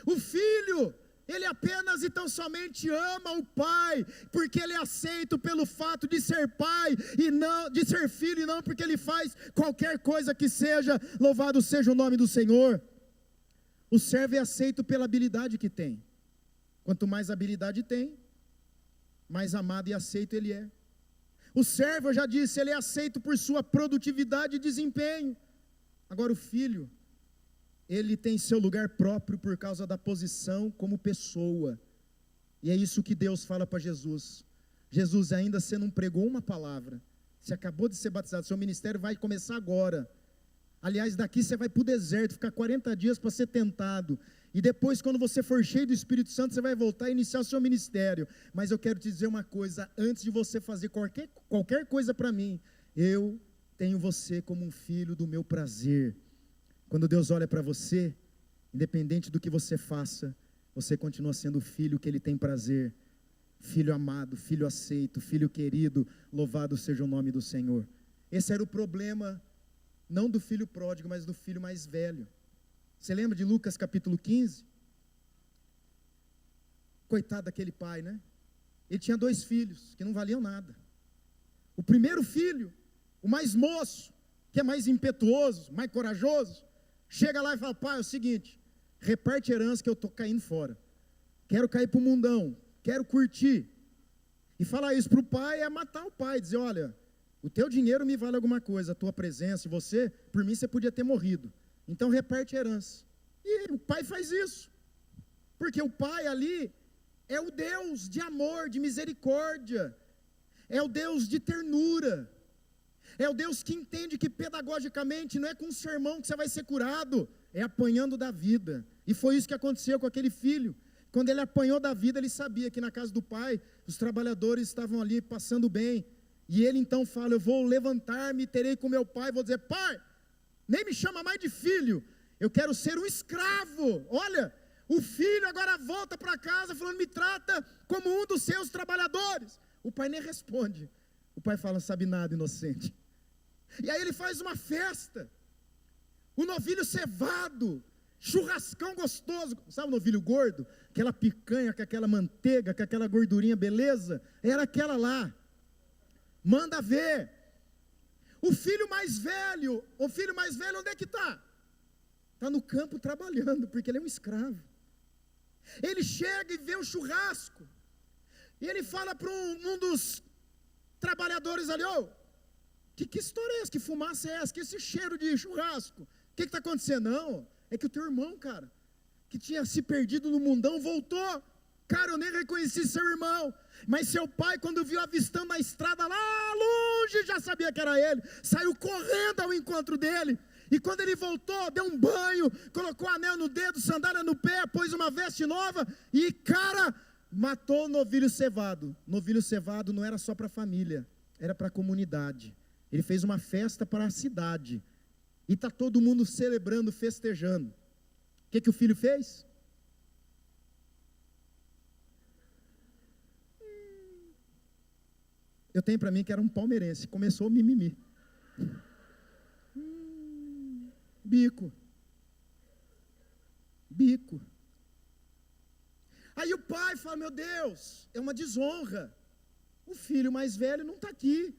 O filho, ele apenas e tão somente ama o pai, porque ele é aceito pelo fato de ser pai, e não de ser filho, e não porque ele faz qualquer coisa que seja. Louvado seja o nome do Senhor. O servo é aceito pela habilidade que tem. Quanto mais habilidade tem, mais amado e aceito ele é. O servo, eu já disse, ele é aceito por sua produtividade e desempenho. Agora o filho, ele tem seu lugar próprio por causa da posição como pessoa. E é isso que Deus fala para Jesus. Jesus, ainda você não pregou uma palavra. Você acabou de ser batizado, seu ministério vai começar agora. Aliás, daqui você vai para o deserto, ficar 40 dias para ser tentado. E depois, quando você for cheio do Espírito Santo, você vai voltar e iniciar o seu ministério. Mas eu quero te dizer uma coisa, antes de você fazer qualquer coisa para mim, eu tenho você como um filho do meu prazer. Quando Deus olha para você, independente do que você faça, você continua sendo o filho que Ele tem prazer. Filho amado, filho aceito, filho querido, louvado seja o nome do Senhor. Esse era o problema, não do filho pródigo, mas do filho mais velho. Você lembra de Lucas capítulo 15? Coitado daquele pai, né? Ele tinha 2 filhos, que não valiam nada. O primeiro filho, o mais moço, que é mais impetuoso, mais corajoso, chega lá e fala, pai, é o seguinte, reparte herança que eu estou caindo fora. Quero cair para o mundão, quero curtir. E falar isso para o pai é matar o pai, dizer, olha, o teu dinheiro me vale alguma coisa, a tua presença e você, por mim você podia ter morrido. Então reparte a herança. E o pai faz isso. Porque o pai ali é o Deus de amor, de misericórdia. É o Deus de ternura. É o Deus que entende que pedagogicamente não é com um sermão que você vai ser curado, é apanhando da vida. E foi isso que aconteceu com aquele filho. Quando ele apanhou da vida, ele sabia que na casa do pai, os trabalhadores estavam ali passando bem. E ele então fala, eu vou levantar-me, terei com meu pai, vou dizer, pai, nem me chama mais de filho, eu quero ser um escravo. Olha, o filho agora volta para casa falando, me trata como um dos seus trabalhadores. O pai nem responde. O pai fala, sabe nada, inocente. E aí ele faz uma festa, o novilho cevado, churrascão gostoso, sabe o novilho gordo? Aquela picanha com aquela manteiga, com aquela gordurinha, beleza? Era aquela lá. Manda ver. O filho mais velho onde é que está? Está no campo trabalhando, porque ele é um escravo. Ele chega e vê o churrasco, e ele fala para um dos trabalhadores ali, que história é essa, que fumaça é essa, que esse cheiro de churrasco, o que está acontecendo? Não, é que o teu irmão, cara, que tinha se perdido no mundão, voltou. Cara, eu nem reconheci seu irmão, mas seu pai, quando viu avistando na estrada lá longe, já sabia que era ele, saiu correndo ao encontro dele, e quando ele voltou, deu um banho, colocou anel no dedo, sandália no pé, pôs uma veste nova, e cara, matou o novilho cevado. Novilho cevado não era só para a família, era para a comunidade. Ele fez uma festa para a cidade, e está todo mundo celebrando, festejando. O que o filho fez? Eu tenho para mim que era um palmeirense, começou o mimimi. Bico. Aí o pai fala, meu Deus, é uma desonra. O filho mais velho não está aqui,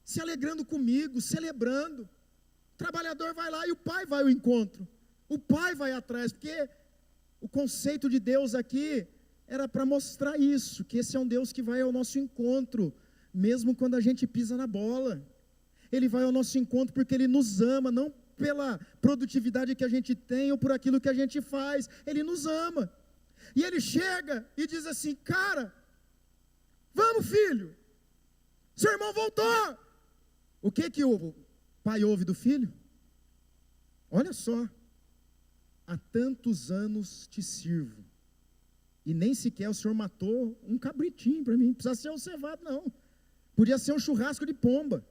se alegrando comigo, celebrando. O trabalhador vai lá e o pai vai ao encontro. O pai vai atrás, porque o conceito de Deus aqui era para mostrar isso, que esse é um Deus que vai ao nosso encontro, mesmo quando a gente pisa na bola. Ele vai ao nosso encontro porque Ele nos ama, não pela produtividade que a gente tem ou por aquilo que a gente faz. Ele nos ama. E Ele chega e diz assim, cara, vamos filho, seu irmão voltou. O que o pai ouve do filho? Olha só, há tantos anos te sirvo, e nem sequer o senhor matou um cabritinho para mim, não precisa ser um cevado não, podia ser um churrasco de pomba.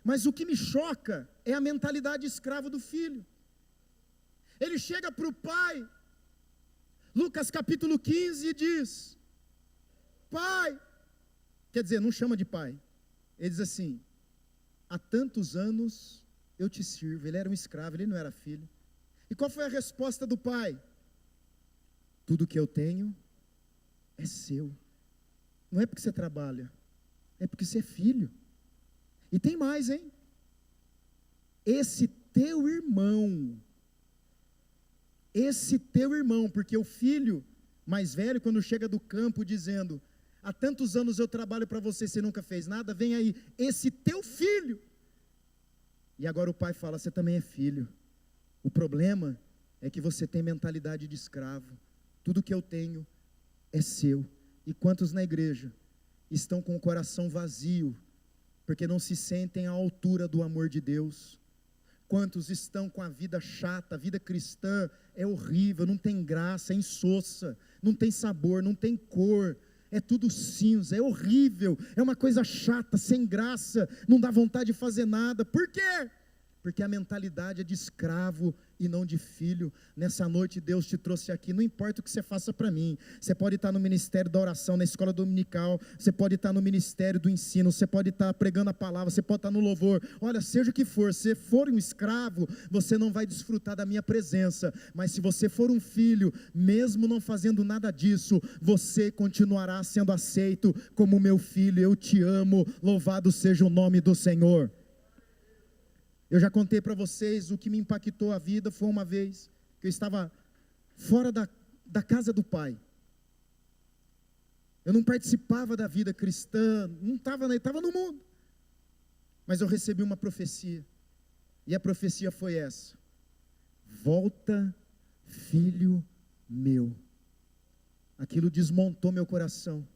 Mas o que me choca é a mentalidade escrava do filho. Ele chega para o pai, Lucas capítulo 15, e diz, pai, quer dizer, não chama de pai, ele diz assim, há tantos anos eu te sirvo. Ele era um escravo, ele não era filho. E qual foi a resposta do pai? Tudo que eu tenho é seu. Não é porque você trabalha, é porque você é filho. E tem mais, hein? Esse teu irmão, porque o filho mais velho, quando chega do campo dizendo, há tantos anos eu trabalho para você, você nunca fez nada, vem aí, esse teu filho. E agora o pai fala, você também é filho. O problema é que você tem mentalidade de escravo. Tudo que eu tenho é seu. E quantos na igreja estão com o coração vazio, porque não se sentem à altura do amor de Deus? Quantos estão com a vida chata? A vida cristã é horrível, não tem graça, é insossa, não tem sabor, não tem cor, é tudo cinza, é horrível, é uma coisa chata, sem graça, não dá vontade de fazer nada. Por quê? Porque a mentalidade é de escravo e não de filho. Nessa noite Deus te trouxe aqui, não importa o que você faça para mim, você pode estar no ministério da oração, na escola dominical, você pode estar no ministério do ensino, você pode estar pregando a palavra, você pode estar no louvor, olha, seja o que for, se for um escravo, você não vai desfrutar da minha presença, mas se você for um filho, mesmo não fazendo nada disso, você continuará sendo aceito como meu filho. Eu te amo, louvado seja o nome do Senhor. Eu já contei para vocês, o que me impactou a vida foi uma vez que eu estava fora da casa do pai. Eu não participava da vida cristã, não estava no mundo. Mas eu recebi uma profecia, e a profecia foi essa: volta, filho meu. Aquilo desmontou meu coração.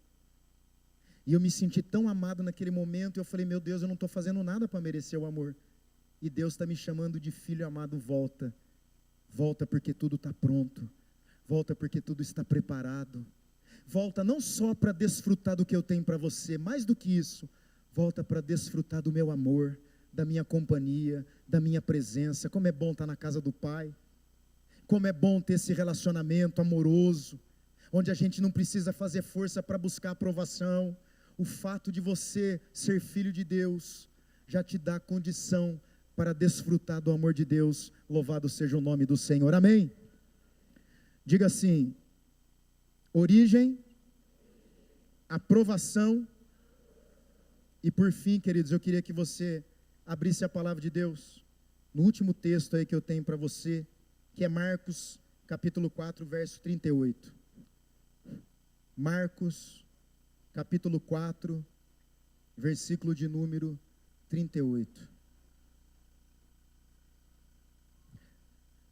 E eu me senti tão amado naquele momento, eu falei, meu Deus, eu não estou fazendo nada para merecer o amor. E Deus está me chamando de filho amado, volta. Volta porque tudo está pronto. Volta porque tudo está preparado. Volta não só para desfrutar do que eu tenho para você, mais do que isso, volta para desfrutar do meu amor, da minha companhia, da minha presença. Como é bom estar na casa do Pai. Como é bom ter esse relacionamento amoroso, onde a gente não precisa fazer força para buscar aprovação. O fato de você ser filho de Deus já te dá condição para desfrutar do amor de Deus. Louvado seja o nome do Senhor, amém? Diga assim: origem, aprovação, e por fim, queridos, eu queria que você abrisse a palavra de Deus, no último texto aí que eu tenho para você, que é Marcos, capítulo 4, verso 38, Marcos, capítulo 4, versículo de número 38,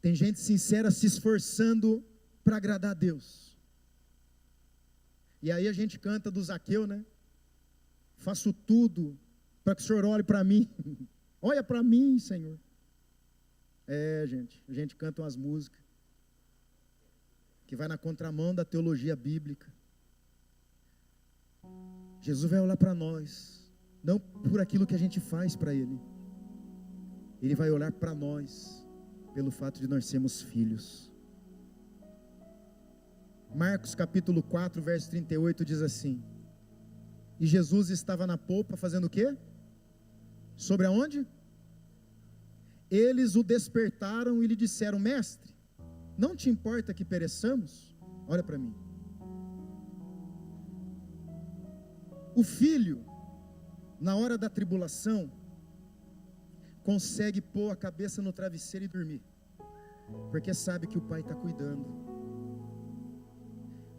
Tem gente sincera se esforçando para agradar a Deus. E aí a gente canta do Zaqueu, né? Faço tudo para que o Senhor olhe para mim. Olha para mim, Senhor. Gente, a gente canta umas músicas que vai na contramão da teologia bíblica. Jesus vai olhar para nós, não por aquilo que a gente faz para Ele. Ele vai olhar para nós pelo fato de nós sermos filhos. Marcos capítulo 4, verso 38 diz assim: e Jesus estava na polpa fazendo o quê? Sobre aonde? Eles o despertaram e lhe disseram: mestre, não te importa que pereçamos? Olha para mim. O filho, na hora da tribulação, consegue pôr a cabeça no travesseiro e dormir, porque sabe que o pai está cuidando,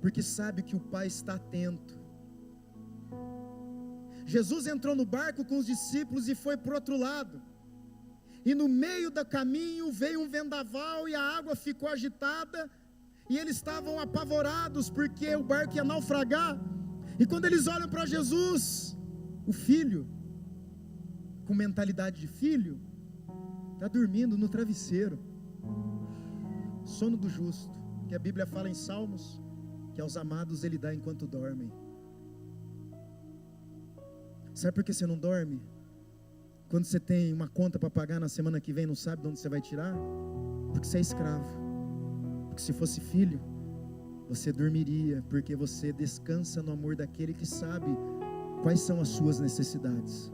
porque sabe que o pai está atento. Jesus entrou no barco com os discípulos e foi para o outro lado, e no meio do caminho veio um vendaval e a água ficou agitada, e eles estavam apavorados porque o barco ia naufragar. E quando eles olham para Jesus, o filho, com mentalidade de filho, está dormindo no travesseiro, sono do justo, que a Bíblia fala em Salmos, que aos amados Ele dá enquanto dormem. Sabe por que você não dorme? Quando você tem uma conta para pagar na semana que vem, não sabe de onde você vai tirar? Porque você é escravo. Porque se fosse filho, você dormiria, porque você descansa no amor daquele que sabe quais são as suas necessidades.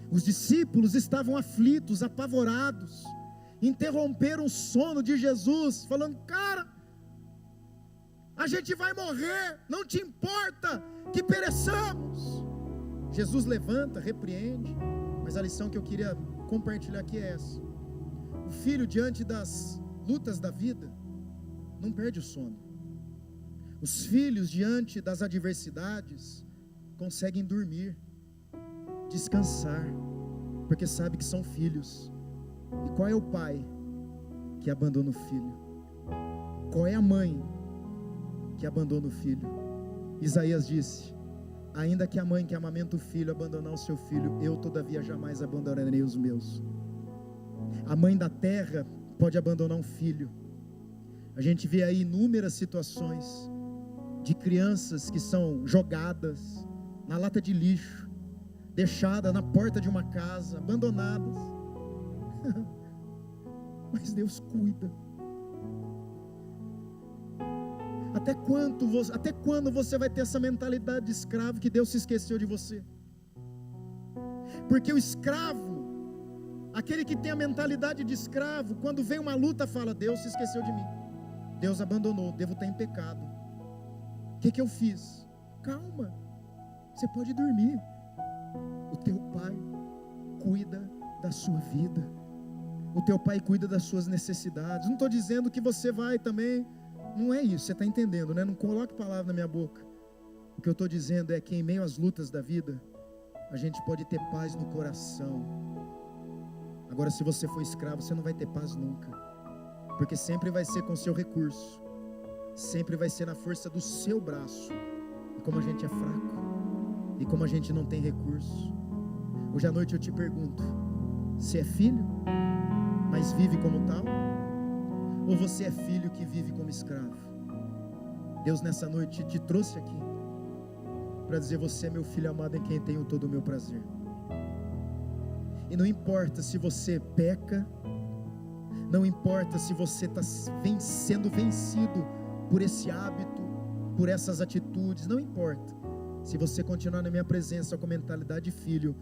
Os discípulos estavam aflitos, apavorados, interromperam o sono de Jesus, falando: cara, a gente vai morrer, não te importa que pereçamos. Jesus levanta, repreende, mas a lição que eu queria compartilhar aqui é essa: o filho, diante das lutas da vida, não perde o sono. Os filhos, diante das adversidades, conseguem dormir, descansar, porque sabe que são filhos. E qual é o pai que abandona o filho? Qual é a mãe que abandona o filho? Isaías disse: ainda que a mãe que amamenta o filho abandonar o seu filho, eu todavia jamais abandonarei os meus. A mãe da terra pode abandonar um filho. A gente vê aí inúmeras situações de crianças que são jogadas na lata de lixo, deixadas na porta de uma casa, abandonadas. Mas Deus cuida. Até quando você vai ter essa mentalidade de escravo que Deus se esqueceu de você? Porque o escravo, aquele que tem a mentalidade de escravo, quando vem uma luta fala: Deus se esqueceu de mim, Deus abandonou, devo estar em pecado. O que eu fiz? Calma, você pode dormir. O teu pai cuida da sua vida, o teu pai cuida das suas necessidades. Não estou dizendo que você vai também, não é isso, você está entendendo, né? Não coloque palavra na minha boca. O que eu estou dizendo é que em meio às lutas da vida, a gente pode ter paz no coração. Agora, se você for escravo, você não vai ter paz nunca, porque sempre vai ser com o seu recurso, sempre vai ser na força do seu braço. E como a gente é fraco, e como a gente não tem recurso, hoje à noite eu te pergunto: você é filho, mas vive como tal? Ou você é filho que vive como escravo? Deus nessa noite te trouxe aqui para dizer: você é meu filho amado em quem tenho todo o meu prazer. E não importa se você peca, não importa se você está sendo vencido por esse hábito, por essas atitudes, não importa. Se você continuar na minha presença com a mentalidade de filho,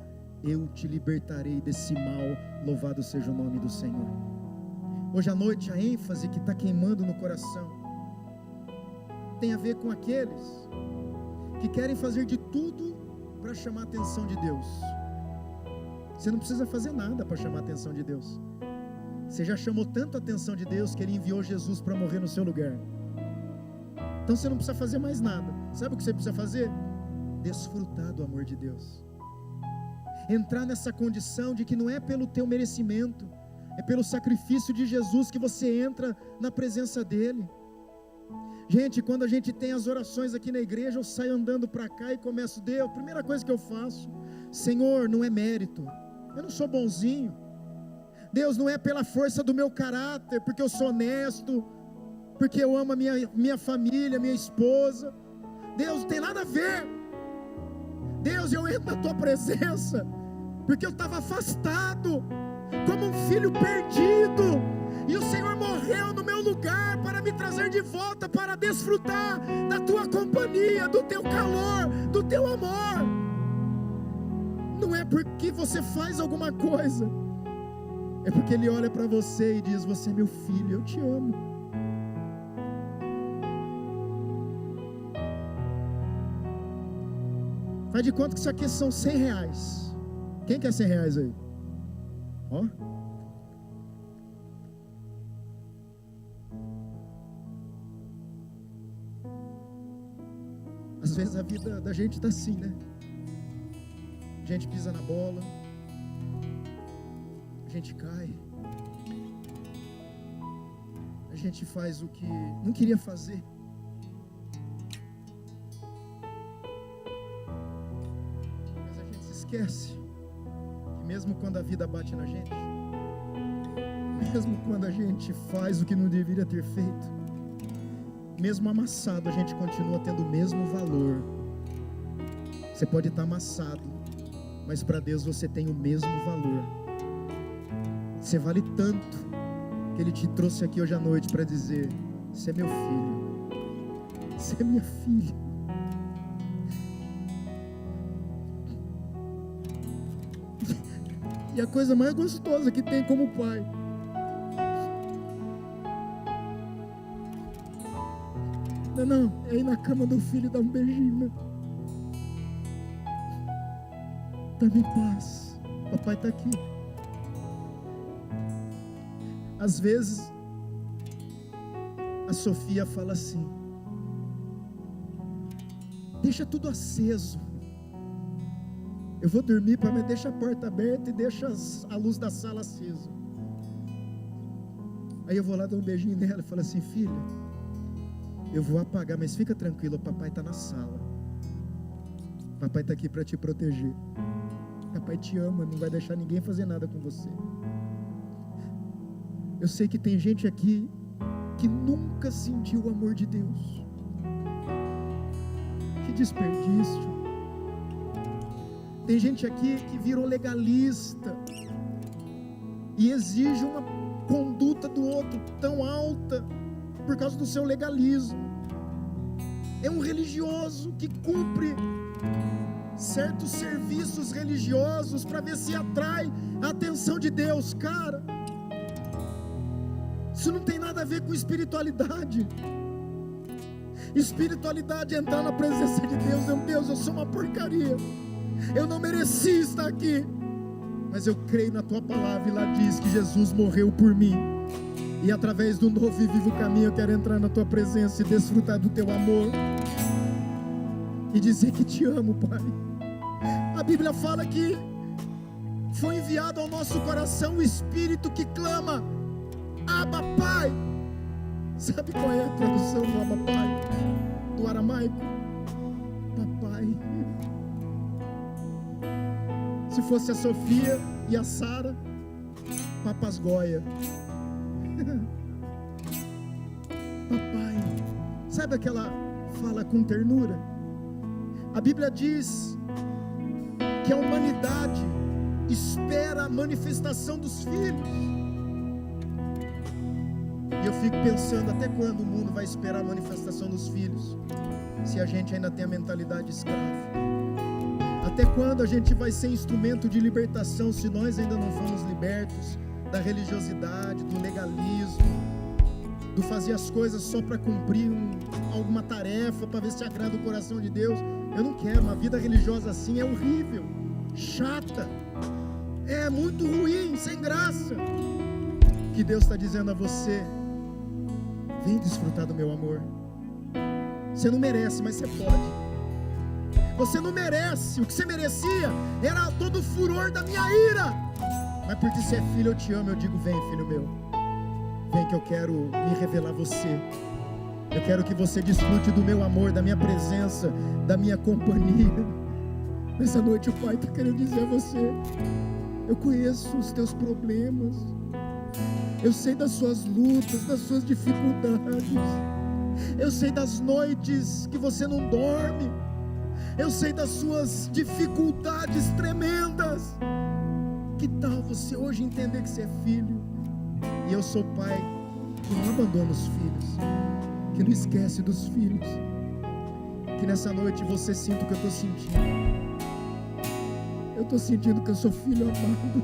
eu te libertarei desse mal. Louvado seja o nome do Senhor. Hoje à noite, a ênfase que está queimando no coração tem a ver com aqueles que querem fazer de tudo para chamar a atenção de Deus. Você não precisa fazer nada para chamar a atenção de Deus. Você já chamou tanto a atenção de Deus que Ele enviou Jesus para morrer no seu lugar. Então você não precisa fazer mais nada. Sabe o que você precisa fazer? Desfrutar do amor de Deus. Entrar nessa condição de que não é pelo teu merecimento, é pelo sacrifício de Jesus que você entra na presença dEle. Gente, quando a gente tem as orações aqui na igreja, eu saio andando para cá e começo: Deus, a primeira coisa que eu faço: Senhor, não é mérito, eu não sou bonzinho. Deus, não é pela força do meu caráter, porque eu sou honesto, porque eu amo a minha família, minha esposa. Deus, não tem nada a ver. Deus, eu entro na tua presença porque eu estava afastado, como um filho perdido, e o Senhor morreu no meu lugar para me trazer de volta, para desfrutar da tua companhia, do teu calor, do teu amor. Não é porque você faz alguma coisa, é porque Ele olha para você e diz: você é meu filho, eu te amo. Faz de conta que isso aqui são R$100. Quem quer R$100 aí? Ó. Às vezes a vida da gente está assim, né? A gente pisa na bola, a gente cai, a gente faz o que não queria fazer. Mas a gente se esquece que mesmo quando a vida bate na gente, mesmo quando a gente faz o que não deveria ter feito, mesmo amassado, a gente continua tendo o mesmo valor. Você pode estar amassado, mas para Deus você tem o mesmo valor. Você vale tanto que Ele te trouxe aqui hoje à noite para dizer: você é meu filho, você é minha filha. E a coisa mais gostosa que tem como pai não é ir na cama do filho e dar um beijinho. Dá-me paz, papai está aqui. Às vezes a Sofia fala assim: deixa tudo aceso. Eu vou dormir, pai, mas deixa a porta aberta e deixa a luz da sala acesa. Aí eu vou lá dar um beijinho nela e falo assim: filha, eu vou apagar, mas fica tranquila, o papai está na sala. Papai está aqui para te proteger. Papai te ama, não vai deixar ninguém fazer nada com você. Eu sei que tem gente aqui que nunca sentiu o amor de Deus. Que desperdício. Tem gente aqui que virou legalista e exige uma conduta do outro tão alta por causa do seu legalismo. É um religioso que cumpre certos serviços religiosos para ver se atrai a atenção de Deus. Cara, isso não tem nada a ver com espiritualidade. Espiritualidade é entrar na presença de Deus. Deus, eu sou uma porcaria, eu não mereci estar aqui, mas eu creio na tua palavra, e lá diz que Jesus morreu por mim, e através do novo e vivo caminho eu quero entrar na tua presença e desfrutar do teu amor e dizer que te amo, Pai. A Bíblia fala que foi enviado ao nosso coração o Espírito que clama: Abba, Pai. Sabe qual é a tradução do Abba, Pai? Do aramaico? Papai. Se fosse a Sofia e a Sara, papasgoia. Papai. Sabe aquela fala com ternura? A Bíblia diz que a humanidade espera a manifestação dos filhos. E eu fico pensando, até quando o mundo vai esperar a manifestação dos filhos, se a gente ainda tem a mentalidade escrava? Até quando a gente vai ser instrumento de libertação, se nós ainda não fomos libertos da religiosidade, do legalismo, do fazer as coisas só para cumprir alguma tarefa, para ver se agrada o coração de Deus? Eu não quero. Uma vida religiosa assim é horrível, chata, é muito ruim, sem graça. Que Deus está dizendo a você: vem desfrutar do meu amor. Você não merece, mas você pode. Você não merece. O que você merecia era todo o furor da minha ira, mas porque você é filho, eu te amo. Eu digo: vem, filho meu, vem, que eu quero me revelar a você. Eu quero que você desfrute do meu amor, da minha presença, da minha companhia. Nessa noite o Pai está querendo dizer a você: eu conheço os teus problemas, eu sei das suas lutas, das suas dificuldades, eu sei das noites que você não dorme, eu sei das suas dificuldades tremendas. Que tal você hoje entender que você é filho? E eu sou pai que não abandona os filhos, que não esquece dos filhos. Que nessa noite você sinta o que eu estou sentindo. Eu estou sentindo que eu sou filho amado.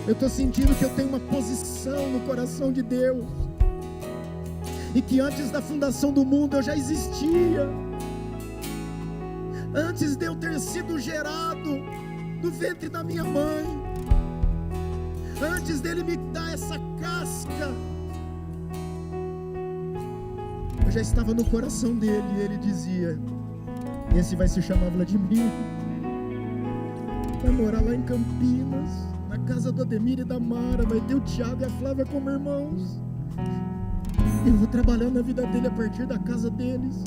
Eu estou sentindo que eu tenho uma posição no coração de Deus, e que antes da fundação do mundo eu já existia. Antes de eu ter sido gerado no ventre da minha mãe, antes dele me dar essa casca, eu já estava no coração dele. E ele dizia: esse vai se chamar Vladimir, vai morar lá em Campinas, na casa do Ademir e da Mara, vai ter o Thiago e a Flávia como irmãos. Eu vou trabalhar na vida dele a partir da casa deles,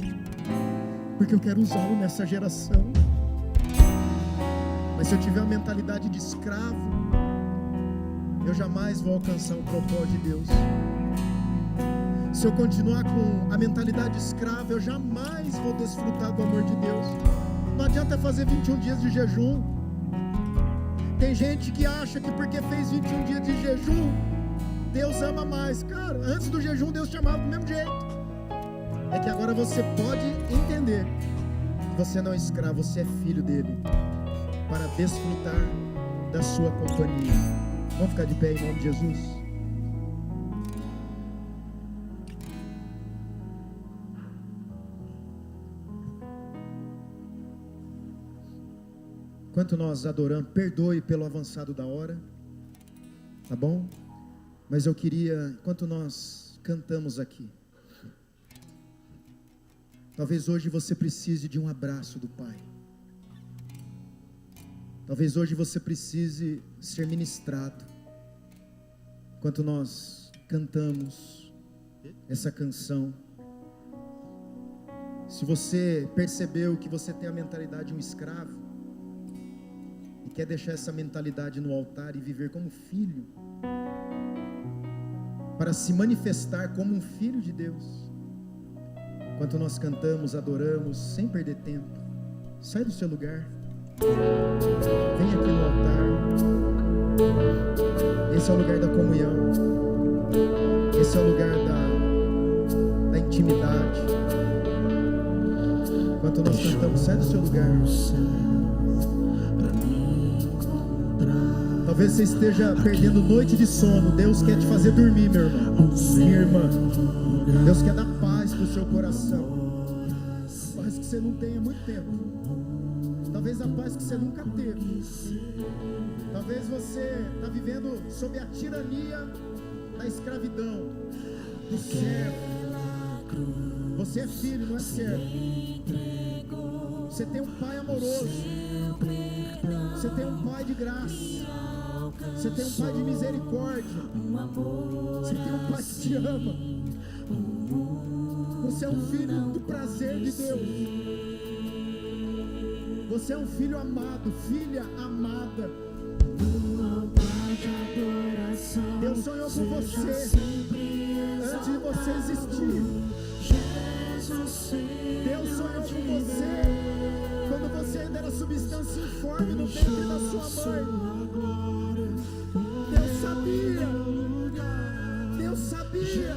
porque eu quero usá-lo nessa geração. Mas se eu tiver a mentalidade de escravo, eu jamais vou alcançar o propósito de Deus. Se eu continuar com a mentalidade escrava, eu jamais vou desfrutar do amor de Deus. Não adianta fazer 21 dias de jejum. Tem gente que acha que porque fez 21 dias de jejum, Deus ama mais. Cara, antes do jejum Deus te amava do mesmo jeito. É que agora você pode entender que você não é escravo, você é filho dele, para desfrutar da sua companhia. Vamos ficar de pé em nome de Jesus? Enquanto nós adoramos, perdoe pelo avançado da hora, tá bom? Mas eu queria, enquanto nós cantamos aqui, Talvez hoje você precise de um abraço do Pai. Talvez hoje você precise ser ministrado. Enquanto nós cantamos essa canção, se você percebeu que você tem a mentalidade de um escravo e quer deixar essa mentalidade no altar e viver como filho, para se manifestar como um filho de Deus, enquanto nós cantamos, adoramos, sem perder tempo, sai do seu lugar, vem aqui no altar. Esse é o lugar da comunhão, esse é o lugar da intimidade. Enquanto nós cantamos, sai do seu lugar. Talvez você esteja perdendo noite de sono. Deus quer te fazer dormir, meu irmão, minha irmã. Deus quer dar paz para o seu coração, paz que você não tem há muito tempo. Talvez a paz que você nunca teve. Talvez você está vivendo sob a tirania da escravidão, do servo. Você é filho, não é servo. Você tem um pai amoroso. Você tem um pai de graça. Você tem um pai de misericórdia. Você tem um pai que te ama. Você é um filho do prazer de Deus. Você é um filho amado, filha amada. Deus sonhou com você antes de você existir. Deus sonhou com você quando você ainda era substância informe no ventre da sua mãe. Deus sabia. Deus sabia.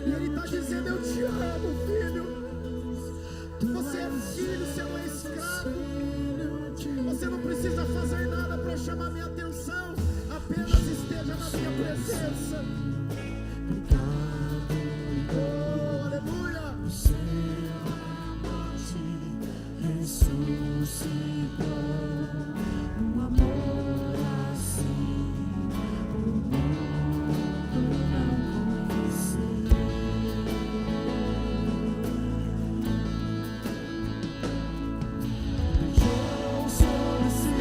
E Ele está dizendo: eu te amo, filho. Você é filho, você não é escravo. Você não precisa fazer nada para chamar minha atenção. Apenas esteja na minha presença. Oh, aleluia. Ressuscitou um amor assim, o mundo não conheceu. Deixou sobre si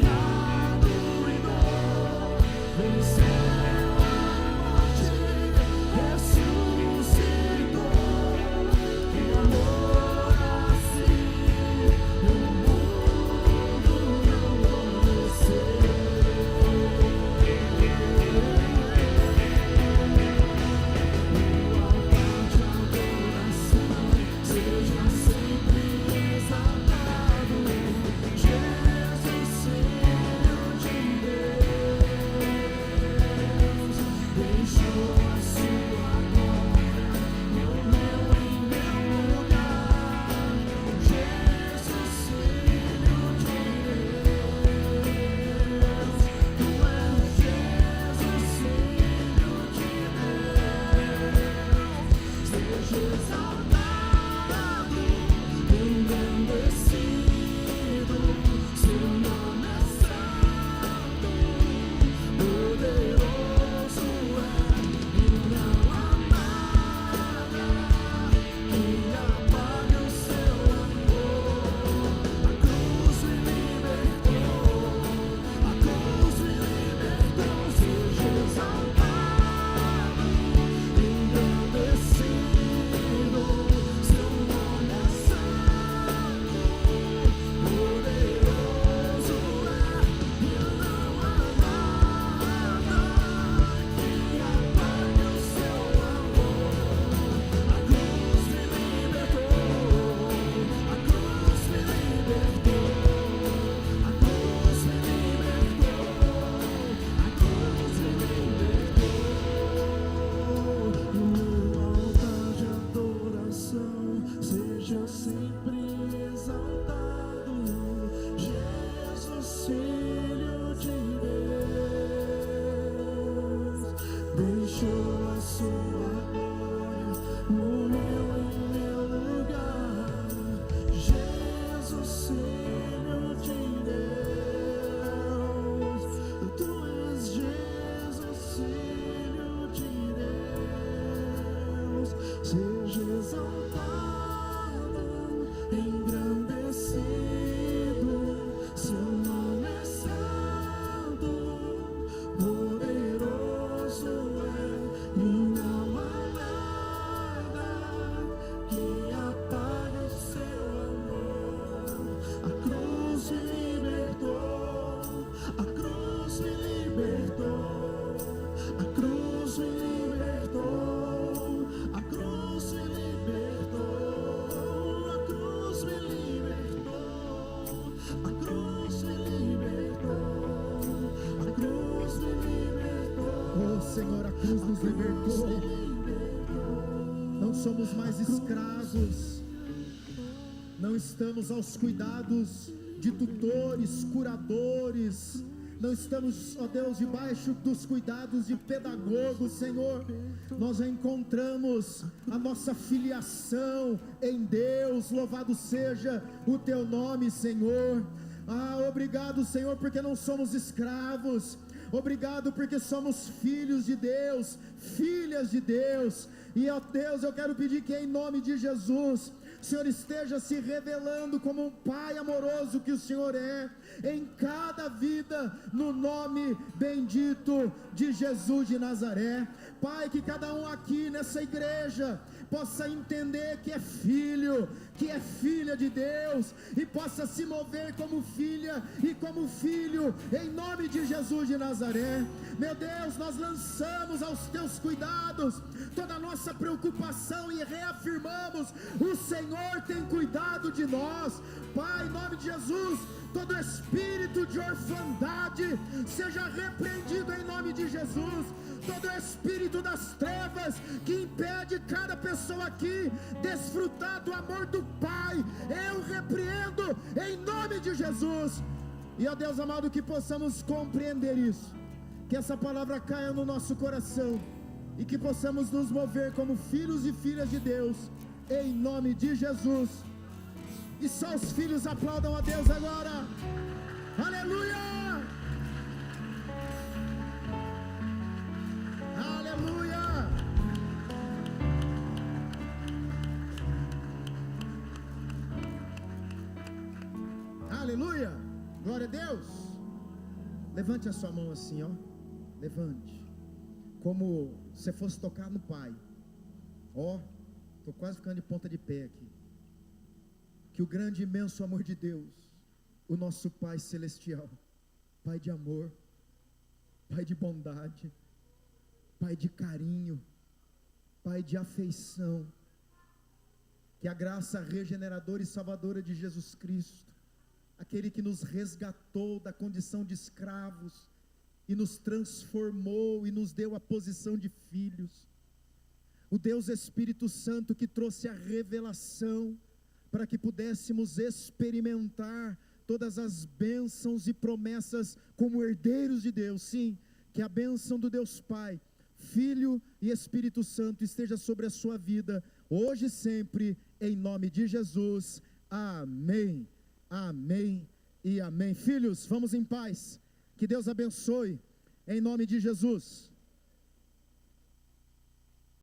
pecado e dor, venceu a morte, ressuscitou. Que amor assim o mundo não conheceu. O altar de adoração seja sempre exaltado. Jesus, Filho de Deus, deixou a sua glória, morreu em meu lugar. Jesus, Filho de Deus, Tu és Jesus, Filho de Deus, seja exaltado, engrandecido, seu nome é santo, poderoso é minha amada, que apague o seu amor. A cruz me libertou, a cruz me libertou. Seja exaltado, engrandecido, seu nome é santo, poderoso é minha amada, que apague o seu amor. A cruz me libertou, a cruz me libertou, a cruz me libertou, a cruz me libertou. No altar de adoração seja sempre exaltado, Jesus, Filho de Deus, deixou a sua glória, morreu em meu lugar. Jesus, Filho de Deus, Tu és Jesus, Filho de Deus, seja A cruz me libertou, a cruz me libertou. Oh Senhor, a cruz nos libertou. Não somos mais escravos, não estamos aos cuidados de tutores, curadores, não estamos, ó Deus, debaixo dos cuidados de pedagogos, Senhor. Nós já encontramos a nossa filiação em Deus. Louvado seja o teu nome, Senhor. Obrigado, Senhor, porque não somos escravos. Obrigado porque somos filhos de Deus, filhas de Deus. E ó Deus, eu quero pedir que em nome de Jesus o Senhor esteja se revelando como um Pai amoroso que o Senhor é, em cada vida, no nome bendito de Jesus de Nazaré. Pai, que cada um aqui nessa igreja possa entender que é filho, que é filha de Deus, e possa se mover como filha e como filho, em nome de Jesus de Nazaré. Meu Deus, nós lançamos aos teus cuidados toda a nossa preocupação e reafirmamos: o Senhor tem cuidado de nós. Pai, em nome de Jesus, todo espírito de orfandade seja repreendido em nome de Jesus. Todo espírito das trevas que impede cada pessoa aqui desfrutar do amor do Pai, eu repreendo em nome de Jesus. E ó Deus amado, que possamos compreender isso, que essa palavra caia no nosso coração e que possamos nos mover como filhos e filhas de Deus, em nome de Jesus. E só os filhos aplaudam a Deus agora. Aleluia! Aleluia! Aleluia! Glória a Deus! Levante a sua mão assim, ó. Levante. Como se fosse tocar no Pai. Ó, estou quase ficando de ponta de pé aqui. Que o grande e imenso amor de Deus, o nosso Pai celestial, Pai de amor, Pai de bondade, Pai de carinho, Pai de afeição, que a graça regeneradora e salvadora de Jesus Cristo, aquele que nos resgatou da condição de escravos e nos transformou e nos deu a posição de filhos, o Deus Espírito Santo que trouxe a revelação para que pudéssemos experimentar todas as bênçãos e promessas como herdeiros de Deus. Sim, que a bênção do Deus Pai, Filho e Espírito Santo esteja sobre a sua vida, hoje e sempre, em nome de Jesus. Amém, amém e amém. Filhos, vamos em paz, que Deus abençoe, em nome de Jesus.